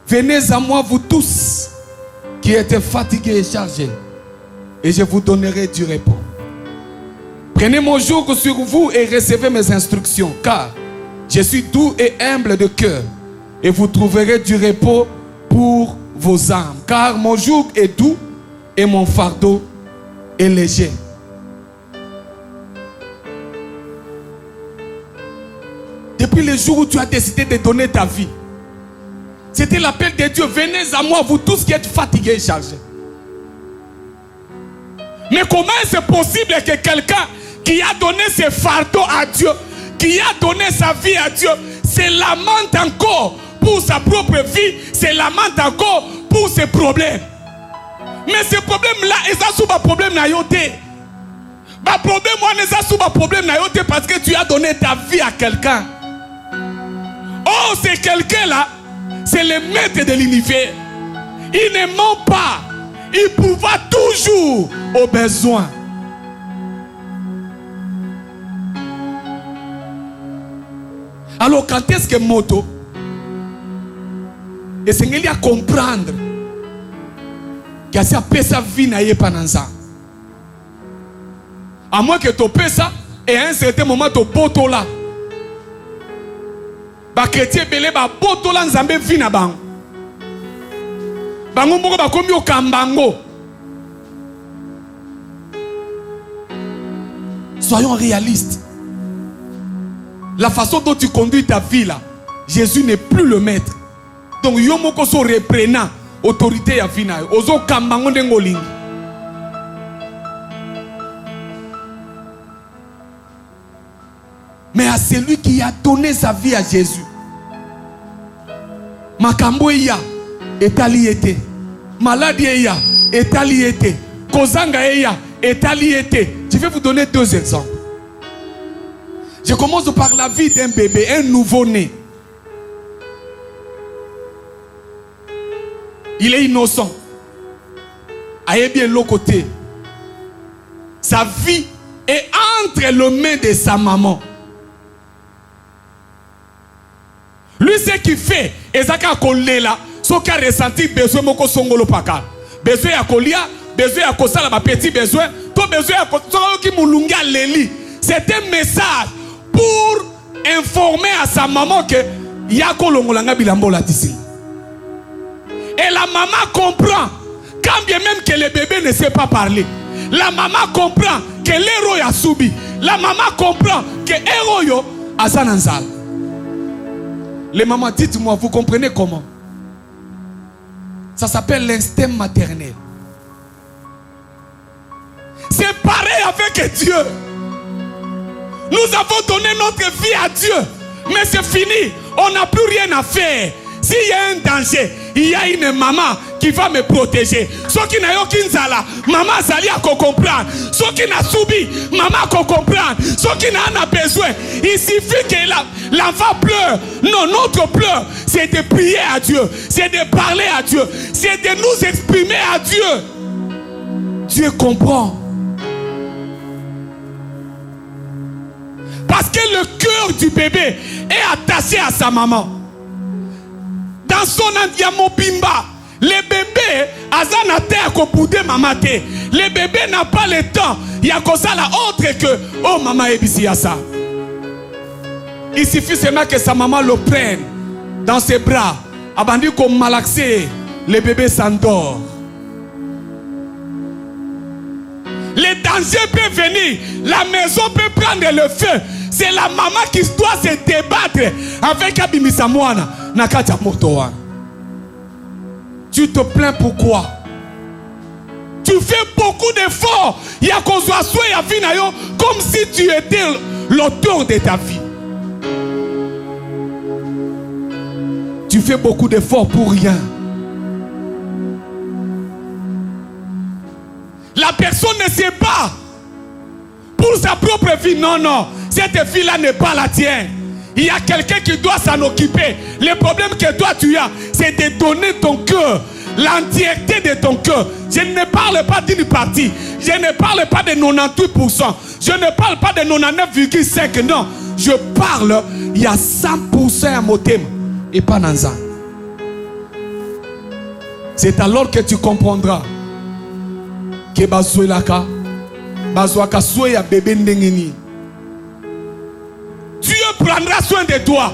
[SPEAKER 2] venez à moi vous tous qui êtes fatigués et chargés, et je vous donnerai du repos. Prenez mon joug sur vous et recevez mes instructions, car je suis doux et humble de cœur, et vous trouverez du repos pour vos âmes. Car mon joug est doux et mon fardeau est léger. Depuis le jour où tu as décidé de donner ta vie, c'était l'appel de Dieu: venez à moi vous tous qui êtes fatigués et chargés. Mais comment est-ce possible que quelqu'un qui a donné ses fardeaux à Dieu, qui a donné sa vie à Dieu, se lamente encore pour sa propre vie, se lamente encore pour ses problèmes? Mais ces problèmes-là, ils sont pas problème na yote. Ba problème moi ne sont pas problème na yote parce que tu as donné ta vie à quelqu'un. Oh, c'est quelqu'un-là, c'est le maître de l'univers. Il ne ment pas. Il pourvoit toujours aux besoins. Alors quand est-ce que moto et c'est qu'il y a comprendre qu'il y a sa pesa vie na yepananza. À moins que tu pesa et à un certain moment tu boto là. Ba chrétien belé ba boto là nzambe vie na bang. Bango moko ba komi o kambango. Soyons réalistes. La façon dont tu conduis ta vie là, Jésus n'est plus le maître. Donc yomoko so reprenant autorité ya vie na ozo kambango ndengolingi. Mais à celui qui a donné sa vie à Jésus, makambo ya etaliété. Maladie eya, etaliété. Kozanga eya, etaliété. Je vais vous donner 2 exemples. Je commence par la vie d'un bébé, un nouveau-né. Il est innocent. Aïe bien l'autre côté. Sa vie est entre les mains de sa maman. Lui, ce qu'il fait, Ezaka Kolela, ce qu'il a ressenti, besoin de Songolo Paka. Besoin de Kolia, besoin de Kosala, ma petit besoin, tout besoin de Koulunga Leli. C'est un message pour informer à sa maman que Yako Longolanga Bilambola d'ici. Et la maman comprend, quand bien même que le bébé ne sait pas parler, la maman comprend que l'héros a subi. La maman comprend que l'héros a sananzal. Les mamans, dites-moi, vous comprenez comment? Ça s'appelle l'instinct maternel. C'est pareil avec Dieu. Nous avons donné notre vie à Dieu, mais c'est fini. On n'a plus rien à faire. S'il y a un danger, il y a une maman qui va me protéger. Ceux qui n'ont aucun zala, maman zali à comprendre. Ceux qui n'ont subi, maman à comprendre. Ceux qui n'en ont besoin, il suffit que l'enfant pleure. Non, notre pleur, c'est de prier à Dieu, c'est de parler à Dieu, c'est de nous exprimer à Dieu. Dieu comprend. Parce que le cœur du bébé est attaché à sa maman. Dans son Yamobimba, les bébés, Azana terre ko poudé mamate. Les bébés n'ont pas le temps. Il y a comme ça la autre que oh maman ebisi ya ça. Il suffit seulement que sa maman le prenne dans ses bras. Abandi ko malaxé, le bébé s'endort. Les dangers peuvent venir, la maison peut prendre le feu. C'est la maman qui doit se débattre avec Abimisa Mwana. Tu te plains pourquoi? Tu fais beaucoup d'efforts. Comme si tu étais l'auteur de ta vie. Tu fais beaucoup d'efforts pour rien. La personne ne sait pas pour sa propre vie. Non, non. Cette fille-là n'est pas la tienne. Il y a quelqu'un qui doit s'en occuper. Le problème que toi tu as, c'est de donner ton cœur, l'entièreté de ton cœur. Je ne parle pas d'une partie. Je ne parle pas de 98%. Je ne parle pas de 99,5%. Non. Je parle, il y a 100% à mon thème. Et pas dans ça. C'est alors que tu comprendras que Bazouelaka, Bazouaka Souya bébé Ndengeni. Dieu prendra soin de toi.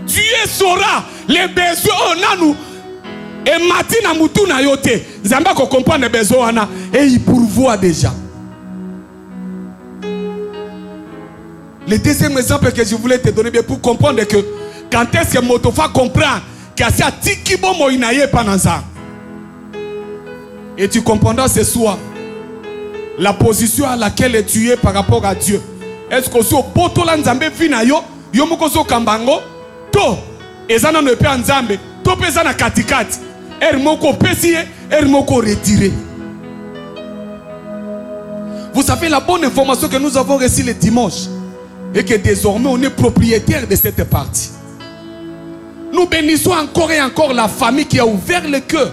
[SPEAKER 2] Dieu saura les besoins. Oh, nanou. Et matina mutuna yote. Zamba ko comprendre les besoins. Et il pourvoit déjà. Le deuxième exemple que je voulais te donner pour comprendre que quand est-ce que Motofa comprend qu'il y a ça tikibo moinaye pendant ça. Et tu comprendras ce soir la position à laquelle tu es par rapport à Dieu. Est-ce que sur Potola Nzambe fina yo yomukoso kambango to ezana ne pe Nzambe to pesa na katikati ermoko pesie ermoko retiré. Vous savez la bonne information que nous avons reçue le dimanche et que désormais on est propriétaire de cette partie. Nous bénissons encore et encore la famille qui a ouvert le cœur.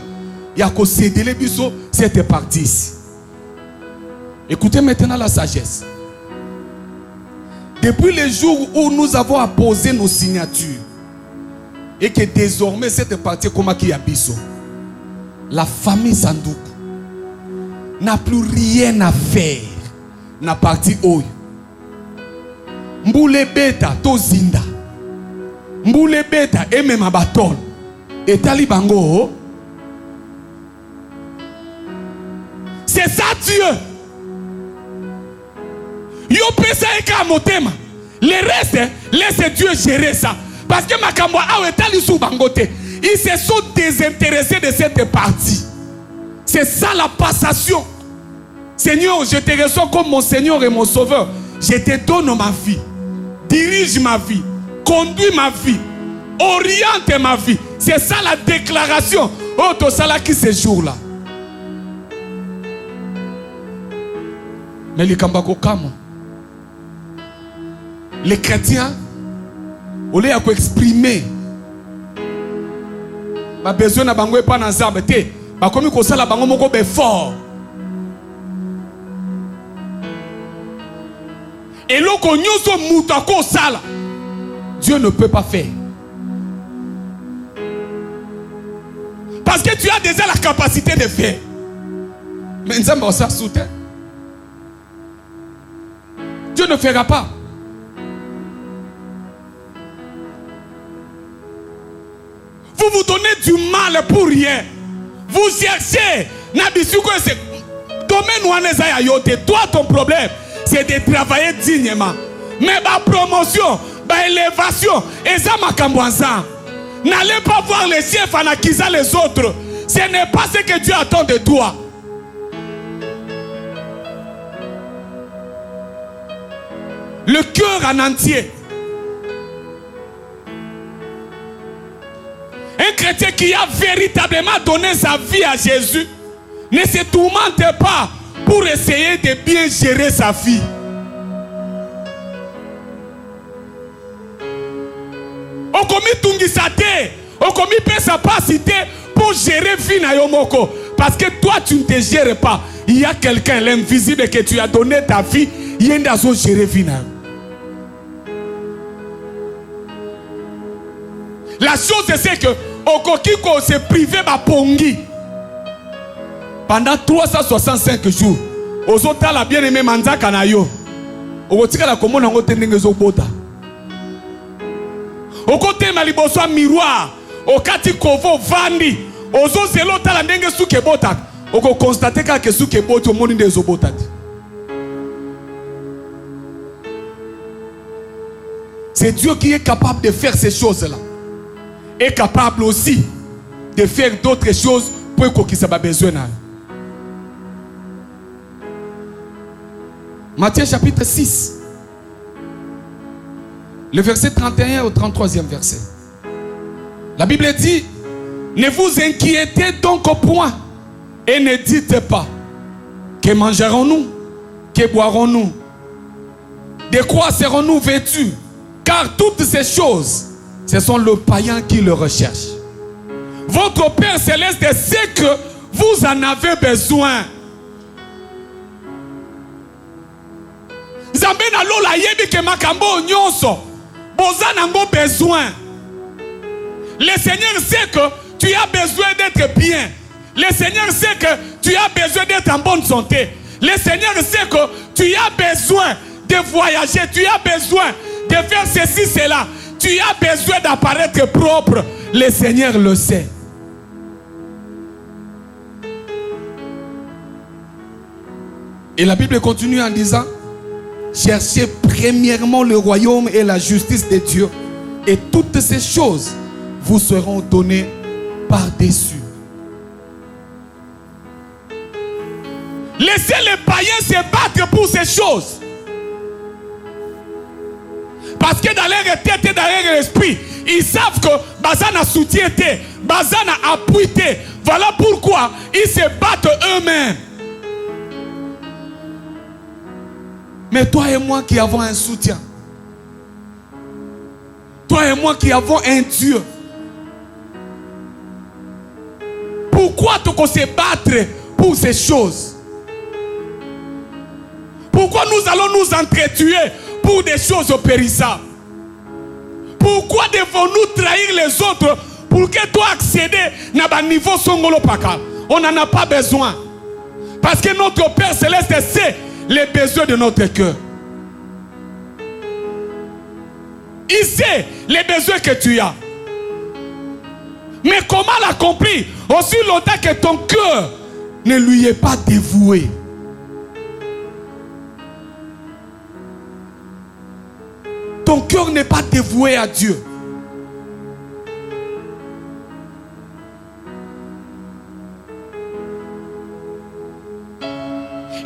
[SPEAKER 2] Il y a qu'au céder les bisous cette partie ici. Écoutez maintenant la sagesse. Depuis le jour où nous avons apposé nos signatures et que désormais cette partie comme qui a biso, la famille Sandouk n'a plus rien à faire na partie Oyo. Mboule beta to zinda. Mboule beta et même abatol. Et talibango. C'est ça Dieu. Yo pesa eka motema. Le reste, laisse Dieu gérer ça. Parce que makambo a etali sou bangote. Ils se sont désintéressés de cette partie. C'est ça la passation. Seigneur, je te reçois comme mon Seigneur et mon Sauveur. Je te donne ma vie. Dirige ma vie. Conduis ma vie. oriente ma vie. C'est ça la déclaration. Oh, tout ça là qui ce jour-là. Mais les Kambako Kamo, les chrétiens, au lieu d'exprimer ma besoin na bango pas dans zambe te, ba komi ko sala bango moko be fort. Et loko nyoso muta ko sala, Dieu ne peut pas faire. Parce que tu as déjà la capacité de faire. Mais nzambe osa soutien. Dieu ne fera pas. Vous vous donnez du mal pour rien. Vous cherchez. Toi, ton problème, c'est de travailler dignement. Mais ma promotion, ma élévation, et ça m'a camboisant. N'allez pas voir les chefs en accusant les autres. Ce n'est pas ce que Dieu attend de toi. Le cœur en entier. Un chrétien qui a véritablement donné sa vie à Jésus ne se tourmente pas pour essayer de bien gérer sa vie. On commet tungisate, on commet sa capacité pour gérer vie na yomoko. Parce que toi tu ne te gères pas. Il y a quelqu'un l'invisible que tu as donné ta vie, il y a un gérer vie na. La chose c'est que Okokiko s'est privé ma pongi pendant 365 jours. Ozota la bien-aimé manzaka na yo. Okotika la komona ngote ndenge zobota. Okote maliboso miroir. Okati kovo vandi. Ozo zelota la ndenge suke bota. Oko constate ka ke suke bota omoni ndezo bota. C'est Dieu qui est capable de faire ces choses-là. Est capable aussi de faire d'autres choses pour qu'il ait besoin. Matthieu chapitre 6, le verset 31 au 33e verset. La Bible dit, ne vous inquiétez donc au point et ne dites pas, que mangerons-nous, que boirons-nous, de quoi serons-nous vêtus, car toutes ces choses, ce sont les païens qui le recherchent. Votre Père Céleste sait que vous en avez besoin. Zambé na lola yebi ke makambo nyonso. Boza nango besoin. Le Seigneur sait que tu as besoin d'être bien. Le Seigneur sait que tu as besoin d'être en bonne santé. Le Seigneur sait que tu as besoin de voyager. Tu as besoin de faire ceci, cela. Tu as besoin d'apparaître propre. Le Seigneur le sait. Et la Bible continue en disant, cherchez premièrement le royaume et la justice de Dieu, et toutes ces choses vous seront données par-dessus. Laissez les païens se battre pour ces choses. Parce que dans leur tête et dans leur esprit, ils savent que Bazana soutient, Bazana appuie. Voilà pourquoi ils se battent eux-mêmes. Mais toi et moi qui avons un soutien, toi et moi qui avons un Dieu, pourquoi tu se battre pour ces choses? Pourquoi nous allons nous entretuer pour des choses périssables? Pourquoi devons-nous trahir les autres pour que toi accéder à un niveau songolo paka? On n'en a pas besoin. Parce que notre Père Céleste sait les besoins de notre cœur. Il sait les besoins que tu as. Mais comment l'accomplir aussi longtemps que ton cœur ne lui est pas dévoué? Ton cœur n'est pas dévoué à Dieu.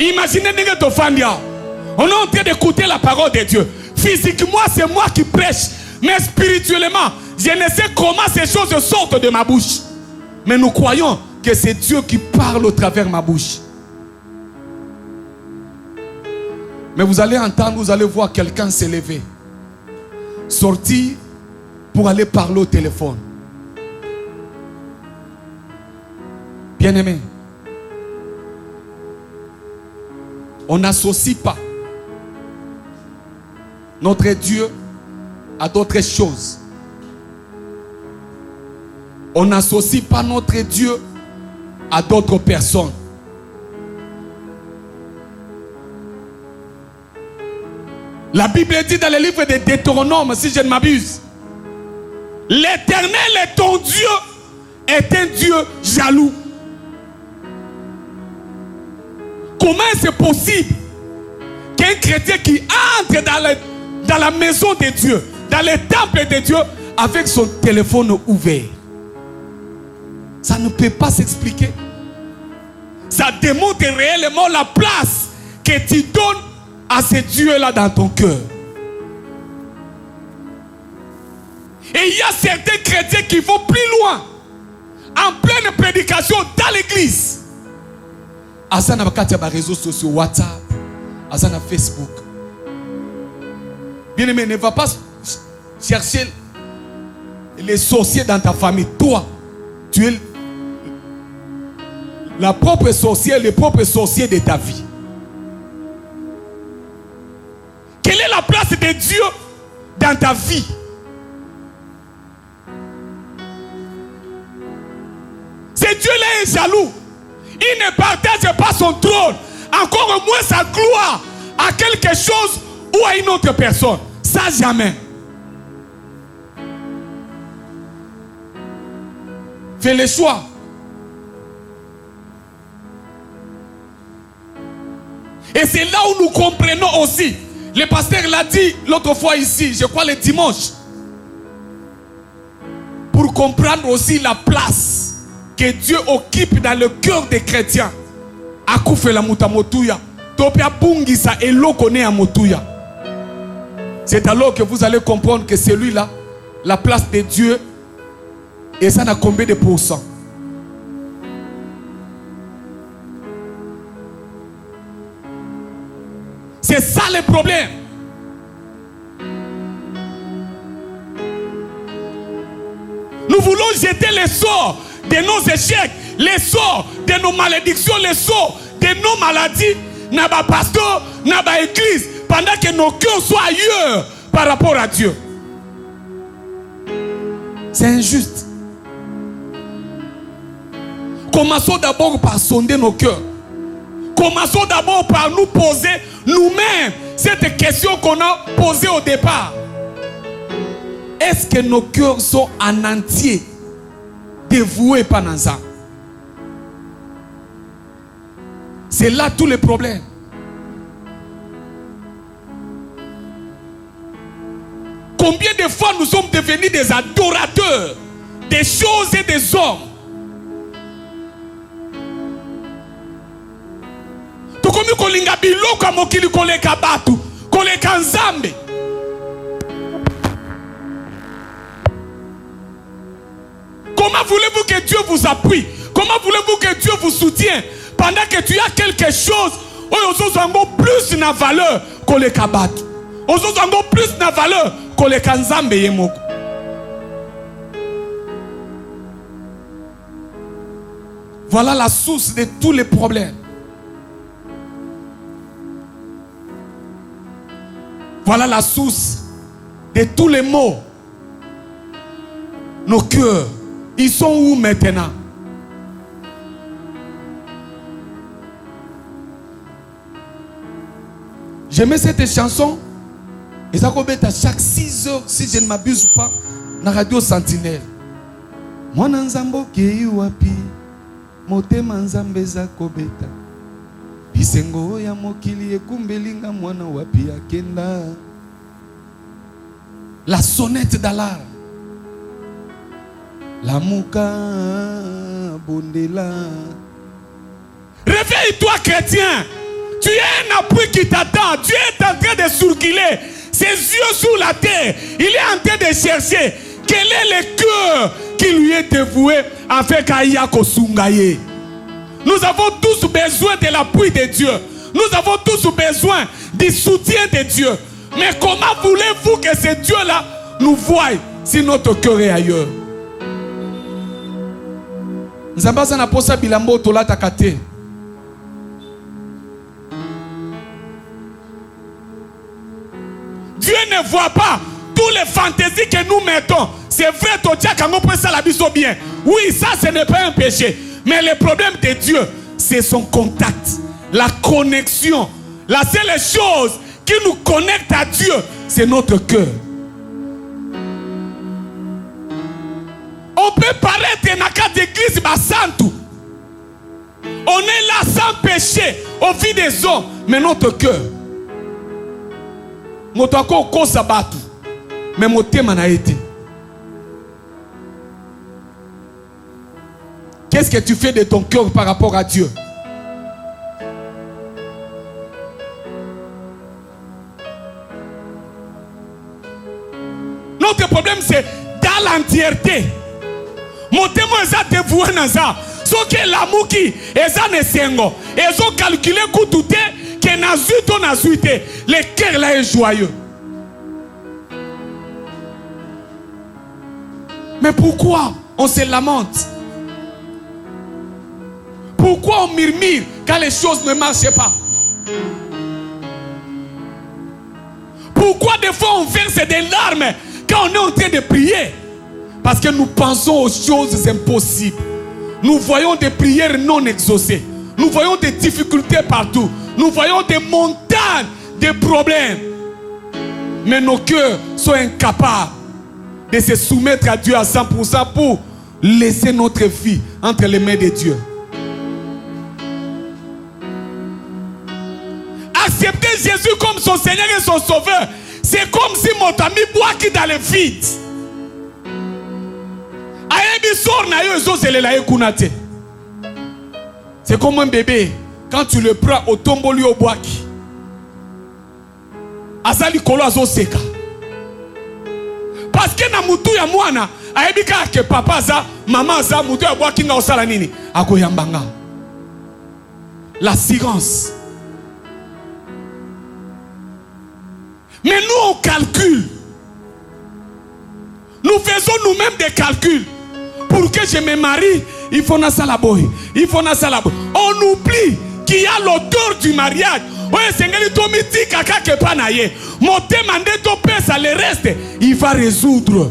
[SPEAKER 2] Imaginez ton fandia. On est en train d'écouter la parole de Dieu. Physiquement, c'est moi qui prêche. Mais spirituellement, Je ne sais comment ces choses sortent de ma bouche. Mais nous croyons que c'est Dieu qui parle au travers ma bouche. Mais vous allez entendre, vous allez voir quelqu'un s'élever, sortir pour aller parler au téléphone. Bien-aimé, on n'associe pas notre Dieu à d'autres choses. On n'associe pas notre Dieu à d'autres personnes. La Bible dit dans le livre de Deutéronome, si je ne m'abuse, l'Éternel est ton Dieu, est un Dieu jaloux. Comment est-ce possible qu'un chrétien qui entre dans la maison de Dieu, dans le temple de Dieu, avec son téléphone ouvert? Ça ne peut pas s'expliquer. Ça démontre réellement la place que tu donnes à ce Dieu-là dans ton cœur. Et il y a certains chrétiens qui vont plus loin, en pleine prédication dans l'église. Asana bakati ya réseaux sociaux, WhatsApp, Asana Facebook. Bien aimé, ne va pas chercher les sorciers dans ta famille. Toi, tu es la propre sorcière, le propre sorcier de ta vie. Quelle est la place de Dieu dans ta vie? Ce Dieu-là est jaloux. Il ne partage pas son trône, encore moins sa gloire, à quelque chose ou à une autre personne. Ça, jamais. Fais le choix. Et c'est là où nous comprenons aussi. Le pasteur l'a dit l'autre fois ici, je crois le dimanche. Pour comprendre aussi la place que Dieu occupe dans le cœur des chrétiens. C'est alors que vous allez comprendre que celui-là, la place de Dieu, et ça n'a combien de pourcents? C'est ça le problème. Nous voulons jeter les sorts de nos échecs, les sorts de nos malédictions, les sorts de nos maladies, dans nos pasteurs, dans nos églises, pendant que nos cœurs soient ailleurs par rapport à Dieu. C'est injuste. Commençons d'abord par sonder nos cœurs. Commençons d'abord par nous poser nous-mêmes cette question qu'on a posée au départ. Est-ce que nos cœurs sont en entier dévoués par nous? C'est là tout le problème. Combien de fois nous sommes devenus des adorateurs des choses et des hommes? Tukomi kolinga biloko mokili koleka batu, koleka nzambe. Comment voulez-vous que Dieu vous appuie? Comment voulez-vous que Dieu vous soutienne pendant que tu as quelque chose où ils ont plus de valeur que les kabat? Ils ont plus de valeur que les kanzambe yemoko. Voilà la source de tous les problèmes. Voilà la source de tous les maux. Nos cœurs, ils sont où maintenant? J'aimais cette chanson. Et ça commence à chaque 6 heures, si je ne m'abuse ou pas, dans Radio Sentinelle. Mwana nzambo kei wapi, motema nzambe za kobeta. Bisengo ya mokili ekumbelinga mwana wapi akenda. La sonnette d'alarme. La mouka bondela. Réveille-toi chrétien. Tu es un appui qui t'attend. Dieu est en train de circuler ses yeux sur la terre. Il est en train de chercher Quel est le cœur qui lui est dévoué afin qu'il Kosungaye? Nous avons tous besoin de l'appui de Dieu. Nous avons tous besoin du soutien de Dieu. Mais comment voulez-vous que ce Dieu-là nous voie si notre cœur est ailleurs? Dieu ne voit pas tous les fantaisies que nous mettons. C'est vrai, bien. Oui, ça, ce n'est pas un péché. Mais le problème de Dieu, c'est son contact, la connexion. La seule chose qui nous connecte à Dieu, c'est notre cœur. On peut paraître dans la carte d'église, on est là sans péché au vie des hommes, mais notre cœur. Mais mon thème a été. Qu'est-ce que tu fais de ton cœur par rapport à Dieu? Notre problème, c'est dans l'entièreté. Mon témoin est dévoué dans ça. Sauf que l'amour qui est ne sengo. Ils ont calculé tout que nazuité. Le cœur là est joyeux. Mais pourquoi on se lamente? Pourquoi on murmure quand les choses ne marchent pas? Pourquoi des fois on verse des larmes quand on est en train de prier? Parce que nous pensons aux choses impossibles. Nous voyons des prières non exaucées. Nous voyons des difficultés partout. Nous voyons des montagnes de problèmes. Mais nos cœurs sont incapables de se soumettre à Dieu à 100% pour laisser notre vie entre les mains de Dieu. Accepter Jésus comme son Seigneur et son Sauveur, c'est comme si mon ami boit qui dans le vide. C'est comme un bébé, quand tu le prends au tombeau lui au bois qui azali kolo azo seka. Parce que na mutu ya mwana aebika ke papa za maman za mutu ya bois qui nga osala nini akoyambanga. L'assurance. Mais nous on calcule. Nous faisons nous-mêmes des calculs. Pour que je me marie, il faut na salaboy. Il faut na salaboy. On oublie qu'il y a l'auteur du mariage. Ouais, Seigneur, tu me dis kaka ke pa na ye. Mon demande to pesa le reste, il va résoudre.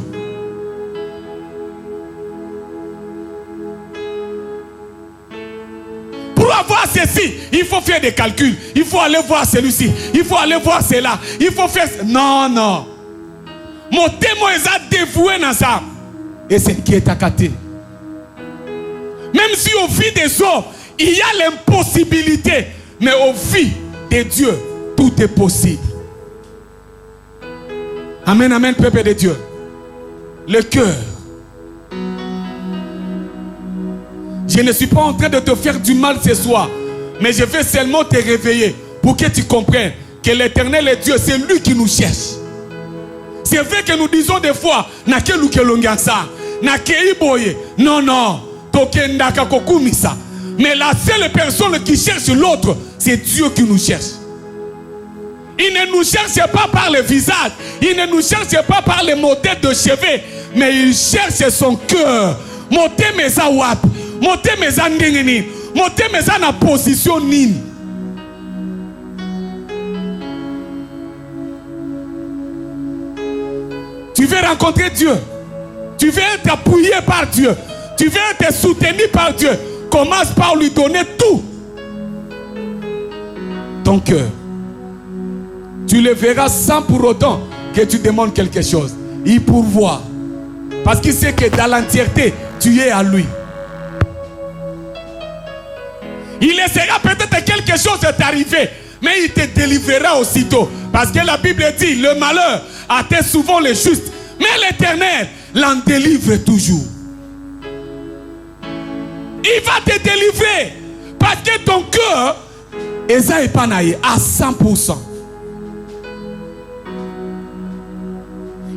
[SPEAKER 2] Pour avoir ceci, il faut faire des calculs. Il faut aller voir celui-ci. Il faut aller voir cela. Il faut faire... Non, non. Mon témoin est dévoué dans ça. Et c'est qui est à côté. Même si au vie des hommes, il y a l'impossibilité. Mais au vie de Dieu, tout est possible. Amen, amen, peuple de Dieu. Le cœur. Je ne suis pas en train de te faire du mal ce soir. Mais je vais seulement te réveiller pour que tu comprennes que l'Éternel est Dieu. C'est lui qui nous cherche. C'est vrai que nous disons des fois, non, non, mais la seule personne qui cherche l'autre, c'est Dieu qui nous cherche. Il ne nous cherche pas par le visage, il ne nous cherche pas par les modèles de cheveux, mais il cherche son cœur. Monter mes awap, monter mes andengeni, monter mes ana position nini. Tu veux rencontrer Dieu. Tu veux être appuyé par Dieu. Tu veux être soutenu par Dieu. Commence par lui donner tout. Ton cœur. Tu le verras sans pour autant que tu demandes quelque chose. Il pourvoit. Parce qu'il sait que dans l'entièreté, tu es à lui. Il laissera peut-être quelque chose t'arriver, mais il te délivrera aussitôt. Parce que la Bible dit, le malheur atteint souvent les justes, mais l'Éternel l'en délivre toujours. Il va te délivrer parce que ton cœur est épanaillé à 100%.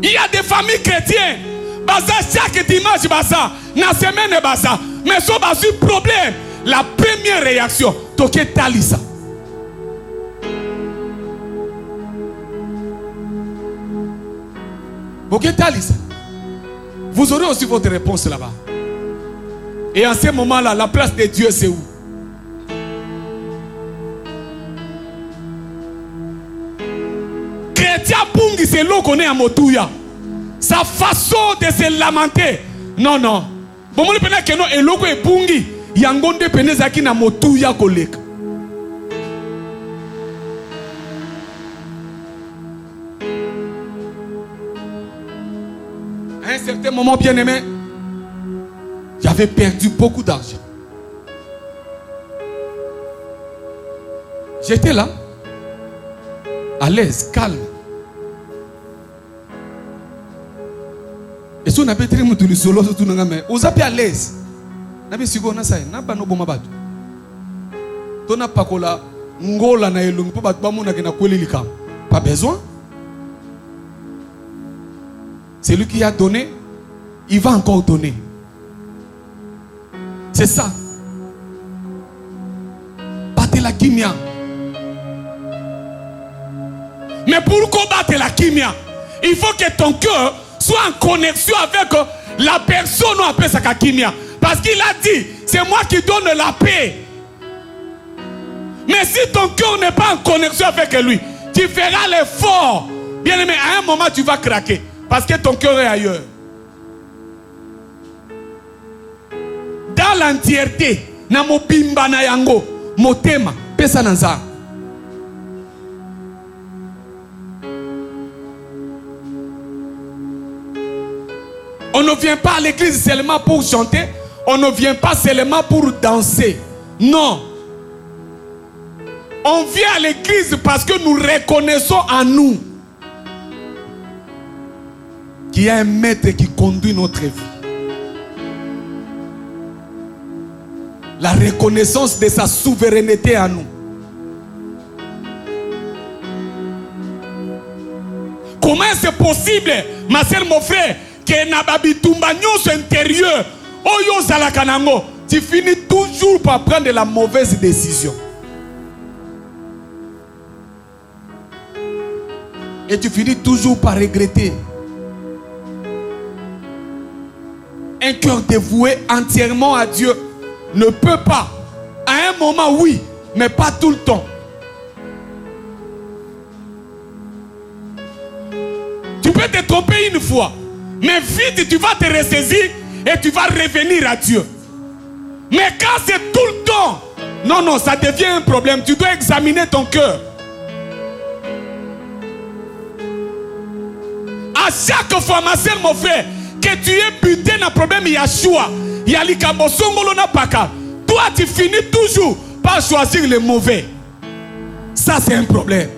[SPEAKER 2] Il y a des familles chrétiennes, Baza chaque dimanche, baza. Na semaine, baza. Mais so basu problème. La première réaction, toke talisa. Ok, talisa. Vous aurez aussi votre réponse là-bas. Et en ce moment-là, la place de Dieu, c'est où? Chrétien Bungi, c'est l'eau qu'on est à Motouya. Sa façon de se lamenter. Non, non. Bon, moi, je pense que non, et l'eau est Bungi. Yangonde penezaki na Motouya kolek. À un certain moment, bien aimé, j'avais perdu beaucoup d'argent. J'étais là, à l'aise, calme. Et si on avait très mutu solo, tout le monde, on s'appelle à l'aise. Nabi sigo na sai, na bano boma batu. Tona pakola ngola na elungu po batu bamu na kena kweli likam. Pas besoin. C'est lui qui a donné, il va encore donner. C'est ça. Battez la kimia. Mais pour combattre la kimia, il faut que ton cœur soit en connexion avec la personne qui appelle sa kimia. Parce qu'il a dit, c'est moi qui donne la paix. Mais si ton cœur n'est pas en connexion avec lui, tu feras l'effort. Bien aimé, à un moment tu vas craquer. Parce que ton cœur est ailleurs. Dans l'entièreté, na mo bimba na yango, motema, pesa nanza. On ne vient pas à l'église seulement pour chanter. On ne vient pas seulement pour danser. Non. On vient à l'église parce que nous reconnaissons en nous qu'il y a un maître qui conduit notre vie. La reconnaissance de sa souveraineté en nous. Comment est-ce possible, ma soeur, mon frère, que nababi tumbanyo intérieur, oyo zalakanango, tu finis toujours par prendre la mauvaise décision. Et tu finis toujours par regretter. Un cœur dévoué entièrement à Dieu ne peut pas. À un moment, oui, mais pas tout le temps. Tu peux te tromper une fois, mais vite tu vas te ressaisir et tu vas revenir à Dieu. Mais quand c'est tout le temps, non, non, ça devient un problème. Tu dois examiner ton cœur. À chaque fois, ma soeur, mon frère, que tu es buté dans le problème Yahshua, toi tu finis toujours par choisir le mauvais. Ça c'est un problème.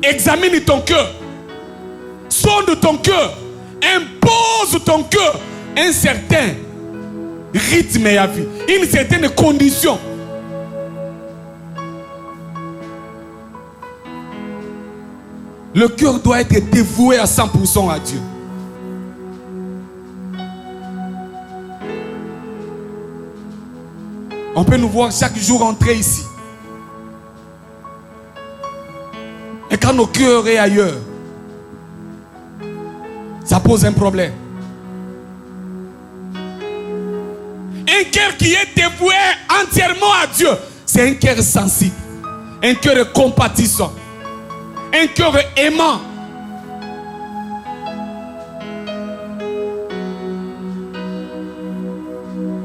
[SPEAKER 2] Examine ton cœur. Sonde ton cœur. Impose ton cœur un certain rythme à vie, une certaine condition. Le cœur doit être dévoué à 100% à Dieu. On peut nous voir chaque jour entrer ici. Et quand nos cœurs sont ailleurs, ça pose un problème. Un cœur qui est dévoué entièrement à Dieu, c'est un cœur sensible, un cœur compatissant, un cœur aimant.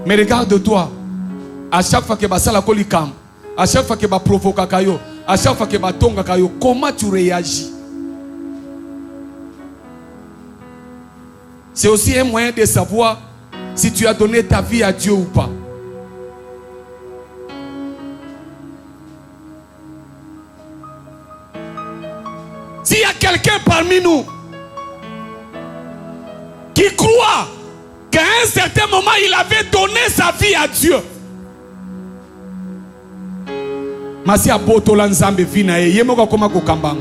[SPEAKER 2] Mais regarde-toi. À chaque fois que ça la colicam, à chaque fois que ça provoque kayo, à chaque fois que ça tonga kayo, comment tu réagis? C'est aussi un moyen de savoir si tu as donné ta vie à Dieu ou pas. S'il y a quelqu'un parmi nous qui croit qu'à un certain moment il avait donné sa vie à Dieu, masi abotola nzambe vina ye moko koma kokambanga.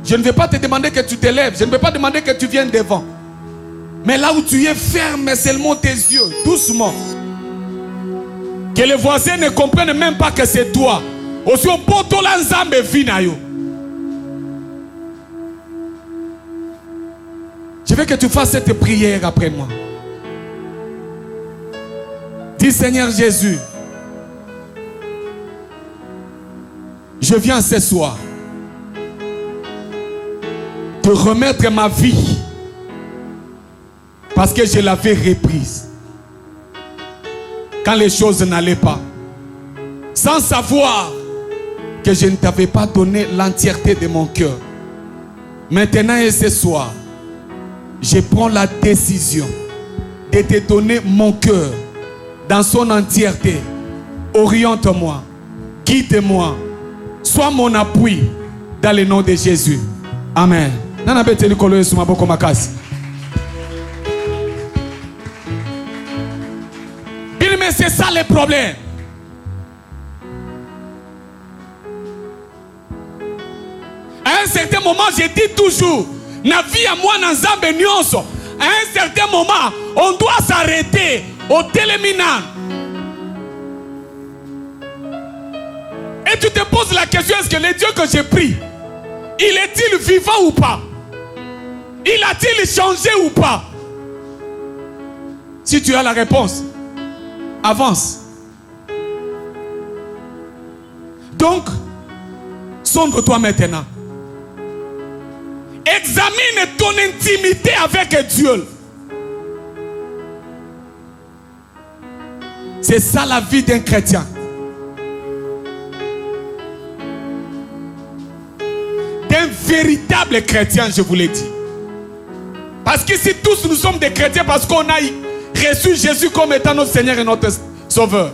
[SPEAKER 2] Je ne vais pas te demander que tu te lèves. Je ne vais pas demander que tu viennes devant. Mais là où tu es, ferme seulement tes yeux, doucement. Que les voisins ne comprennent même pas que c'est toi. Aussi au poto l'ensemble finayo. Je veux que tu fasses cette prière après moi. Dis Seigneur Jésus, je viens ce soir te remettre ma vie parce que je l'avais reprise quand les choses n'allaient pas, sans savoir que je ne t'avais pas donné l'entièreté de mon cœur. Maintenant et ce soir, je prends la décision de te donner mon cœur dans son entièreté. Oriente-moi, guide-moi, sois mon appui dans le nom de Jésus. Amen. Mais c'est ça le problème. À un certain moment, je dis toujours, na vie à moi dans Zambé nyonso. À un certain moment, on doit s'arrêter au téléminal. Et tu te poses la question, est-ce que le Dieu que j'ai pris, il est-il vivant ou pas? Il a-t-il changé ou pas? Si tu as la réponse, avance. Donc, sonde-toi maintenant. Examine ton intimité avec Dieu. C'est ça la vie d'un chrétien. D'un véritable chrétien, je vous l'ai dit. Parce que si tous nous sommes des chrétiens, parce qu'on a reçu Jésus comme étant notre Seigneur et notre Sauveur.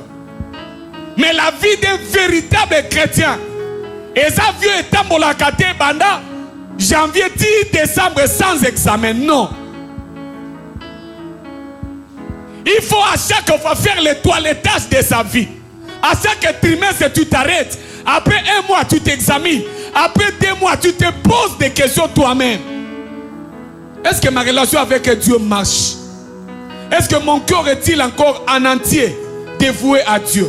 [SPEAKER 2] Mais la vie d'un véritable chrétien, et ça vieux étant pour la caté banda, janvier 10 décembre sans examen, non. Il faut à chaque fois faire le toilettage de sa vie. À chaque trimestre, tu t'arrêtes. Après un mois, tu t'examines. Après 2 mois, tu te poses des questions toi-même. Est-ce que ma relation avec Dieu marche? Est-ce que mon cœur est-il encore en entier dévoué à Dieu?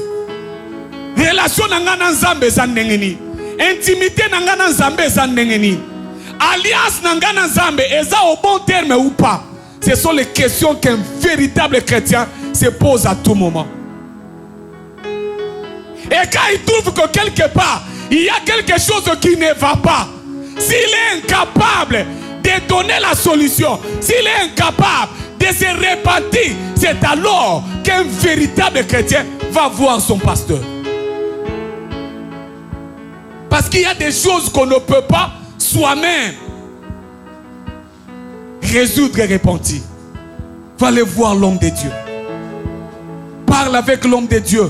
[SPEAKER 2] Relation nangana nzambe zandengeni. Intimité nangana nzambe zandengeni. Alliance nangana nzambe eza au bon terme ou pas? Ce sont les questions qu'un véritable chrétien se pose à tout moment. Et quand il trouve que quelque part il y a quelque chose qui ne va pas, s'il est incapable de donner la solution, s'il est incapable de se repentir, c'est alors qu'un véritable chrétien va voir son pasteur. Parce qu'il y a des choses qu'on ne peut pas soi-même résoudre et repentir. Va aller voir l'homme de Dieu. Parle avec l'homme de Dieu.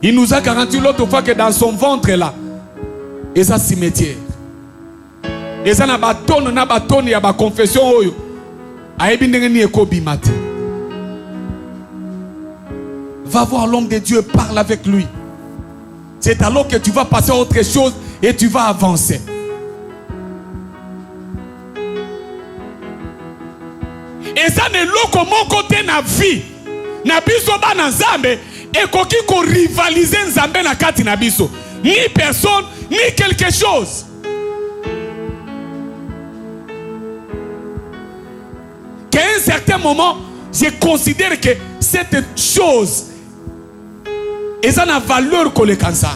[SPEAKER 2] Il nous a garanti l'autre fois que dans son ventre là, il y a un cimetière. Il y a un bâton, il y a une confession. Va voir l'homme de Dieu, parle avec lui. C'est alors que tu vas passer à autre chose et tu vas avancer. Et ça n'est pas comme mon côté na vie. Na biso ba na Nzambe et koki ko rivaliser Nzambe na kati na biso. Ni personne, ni quelque chose. Qu'à un certain moment, je considère que cette chose et a une valeur qu'on les cansa.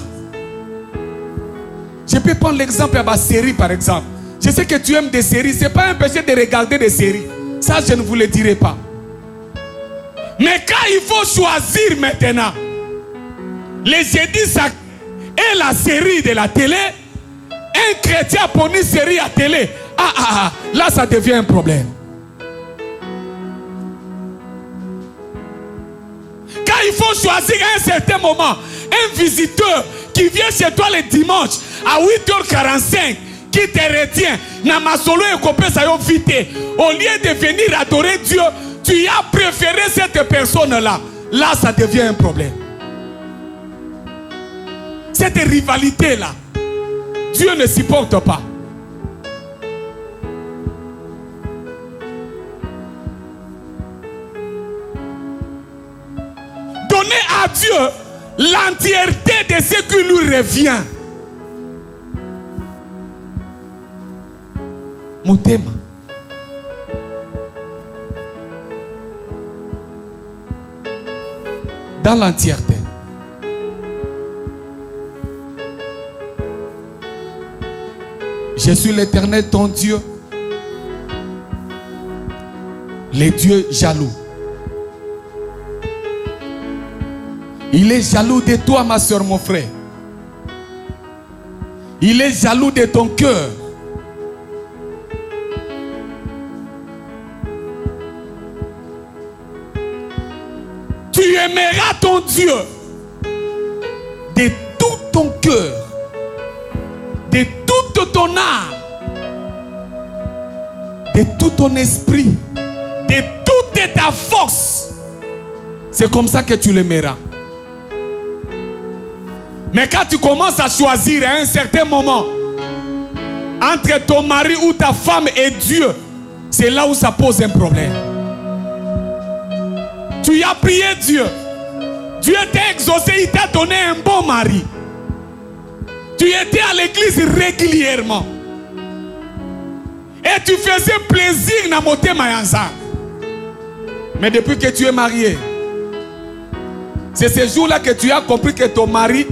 [SPEAKER 2] Je peux prendre l'exemple de ma série par exemple. Je sais que tu aimes des séries. Ce n'est pas un péché de regarder des séries. Ça, je ne vous le dirai pas. Mais quand il faut choisir maintenant, les jeudis sacrés et la série de la télé, un chrétien pour une série à télé, là ça devient un problème. Quand il faut choisir à un certain moment, un visiteur qui vient chez toi le dimanche à 8h45, qui te retient, Namasolo et Kopé Sayo vite, au lieu de venir adorer Dieu, tu as préféré cette personne-là. Là, ça devient un problème. Cette rivalité-là, Dieu ne supporte pas. donner à Dieu l'entièreté de ce qui lui revient. Motema. Dans l'entièreté. Je suis l'Éternel ton Dieu, le Dieu jaloux. Il est jaloux de toi, ma soeur, mon frère. Il est jaloux de ton cœur. Tu aimeras ton Dieu de tout ton cœur, de toute ton âme, de tout ton esprit, de toute ta force. C'est comme ça que tu l'aimeras. Mais quand tu commences à choisir à un certain moment entre ton mari ou ta femme et Dieu, c'est là où ça pose un problème. Tu as prié Dieu. Dieu t'a exaucé, il t'a donné un bon mari. Tu étais à l'église régulièrement. Et tu faisais plaisir dans mon thème. Mais depuis que tu es marié, c'est ce jour-là que tu as compris que ton mari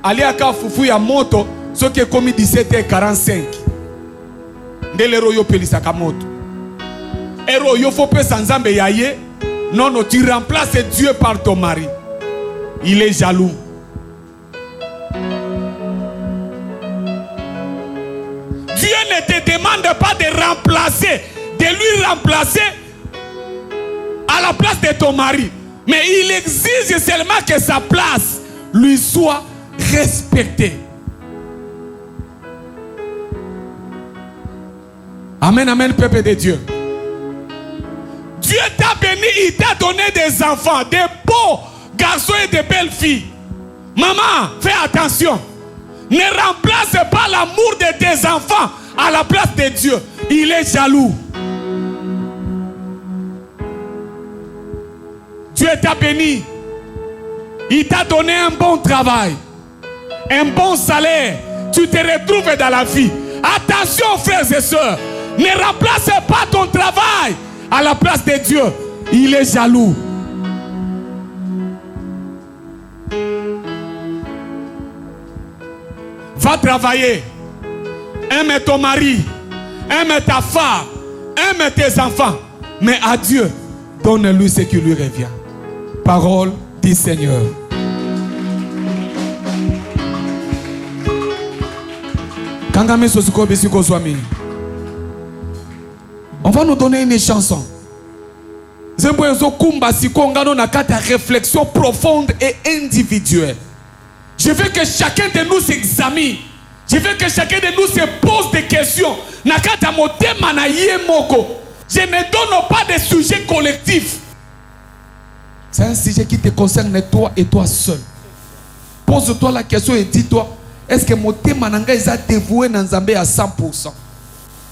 [SPEAKER 2] allait à Kafoufou ya moto, ce qui est commis 17h45. Ndele royo pelisaka moto. Et royo faut pas sans zambe yaye. Non, non, tu remplaces Dieu par ton mari. Il est jaloux. Dieu ne te demande pas de remplacer, de lui remplacer à la place de ton mari. Mais il exige seulement que sa place lui soit respectée. Amen, amen, peuple de Dieu. Dieu t'a béni, il t'a donné des enfants, des beaux garçons et de belles filles. Maman, fais attention. Ne remplace pas l'amour de tes enfants à la place de Dieu. Il est jaloux. Dieu t'a béni. Il t'a donné un bon travail, un bon salaire. Tu te retrouves dans la vie. Attention, frères et sœurs. Ne remplace pas ton travail à la place de Dieu. Il est jaloux. Va travailler. Aime ton mari. Aime ta femme. Aime tes enfants. Mais à Dieu, donne-lui ce qui lui revient. Parole du Seigneur. On va nous donner une chanson. Je réflexion profonde et individuelle. Je veux que chacun de nous s'examine. Je veux que chacun de nous se pose des questions. Je ne donne pas de sujet collectif. C'est un sujet qui te concerne toi et toi seul. Pose-toi la question et dis-toi, est-ce que mon thème est dévoué dans Nzambé à 100%?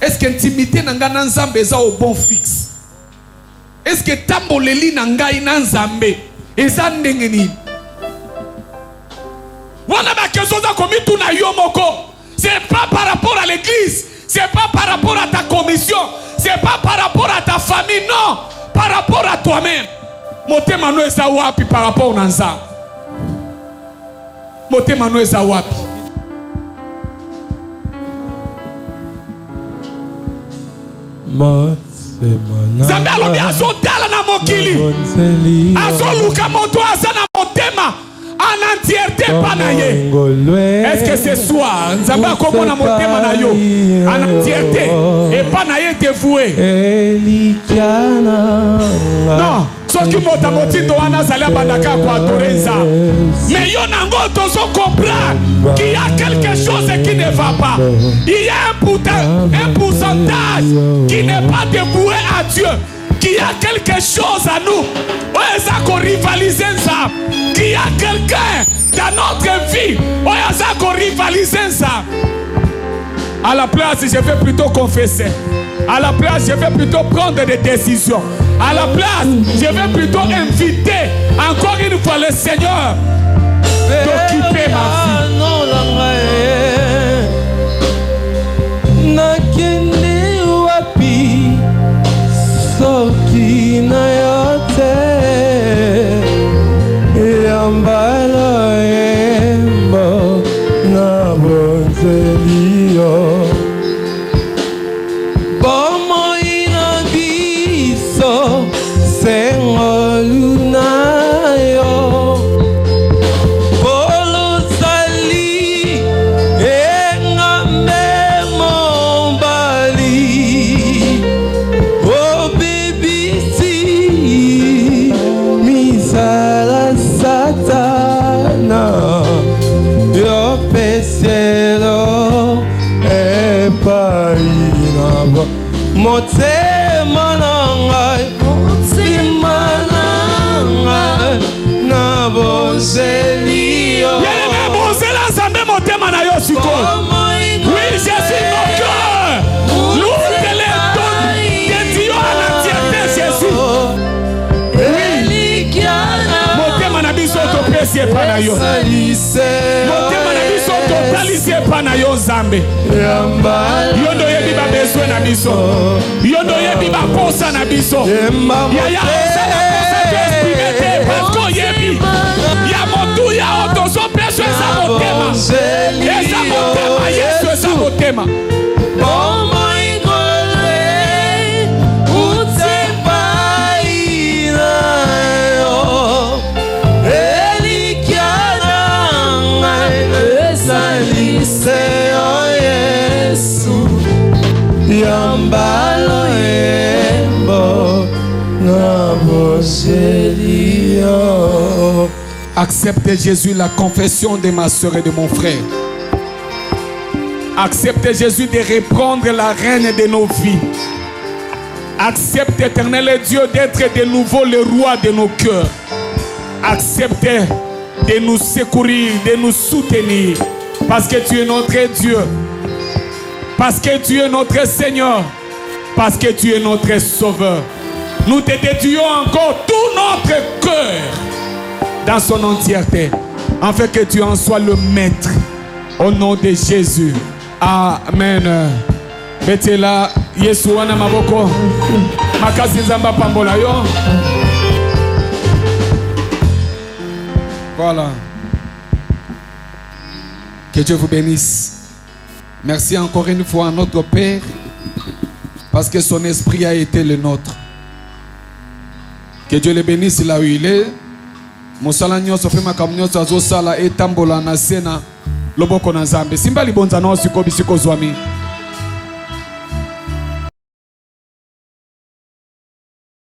[SPEAKER 2] Est-ce que l'intimité dans Nzambé est au bon fixe? Est-ce que tamboleli nangai na Nzambé eza ndenge nini? Wana ba question za komi tu na yo moko. C'est pas par rapport à l'église, c'est pas par rapport à ta commission, c'est pas par rapport à ta famille, non, par rapport à toi-même. Motema no eza wapi par rapport na Nzambe? Motema no eza wapi? Nzambe alobi azotala na mokili, azoluka moto aza na motema en entièreté pa na ye. Est-ce que ce soir Nzambe akomona motema na yo en entièreté et pa na ye dévoué? Non, soki moto motindo wana azali abandaka ko adorer Nzambe. Mais yo nango tozo comprendre qu'il y a quelque chose qui ne va pas. Il y a un pourcentage qui n'est pas dévoué à Dieu. Qu'il y a quelque chose à nous. Qu'il y a quelqu'un dans notre vie. Rivaliser ça. À la place, je vais plutôt confesser. À la place, je vais plutôt prendre des décisions. À la place, je vais plutôt inviter encore une fois le Seigneur d'occuper ma
[SPEAKER 3] motema nangai na bozelio.
[SPEAKER 2] Bien-aimé, bozela Nzambe motema na yo sikoyo. Oui, je suis mon cœur. L'ouvre les Dieu à l'entièreté, Jésus. Oui. Motema na biso topesi epa na yo. Motema na biso totalisi epa na yo Nzambe. Yondo yebi ba besoin na biso. Yondo yebi ba posa na biso. Ya osala posa to exprimer te parce que yebi. Ya motu ya otoso peso eza motema. Eza motema Yesu eza motema. Acceptez Jésus la confession de ma soeur et de mon frère. Acceptez Jésus de reprendre la reine de nos vies. Accepte éternel Dieu d'être de nouveau le roi de nos cœurs. Acceptez de nous secourir, de nous soutenir. Parce que tu es notre Dieu. Parce que tu es notre Seigneur. Parce que tu es notre Sauveur. Nous te dédions encore tout notre cœur dans son entièreté, afin que tu en sois le maître. Au nom de Jésus. Amen. Betela Yesu wana maboko. Makasi nzamba pambola yo. Voilà. Que Dieu vous bénisse. Merci encore une fois à notre Père, parce que son esprit a été le nôtre. Que Dieu le bénisse là où il est. Mosala nyonso pe makambo nyonso azosala etambola na sena loboko na Nzambe. Simba libonza no siko bisiko zwami.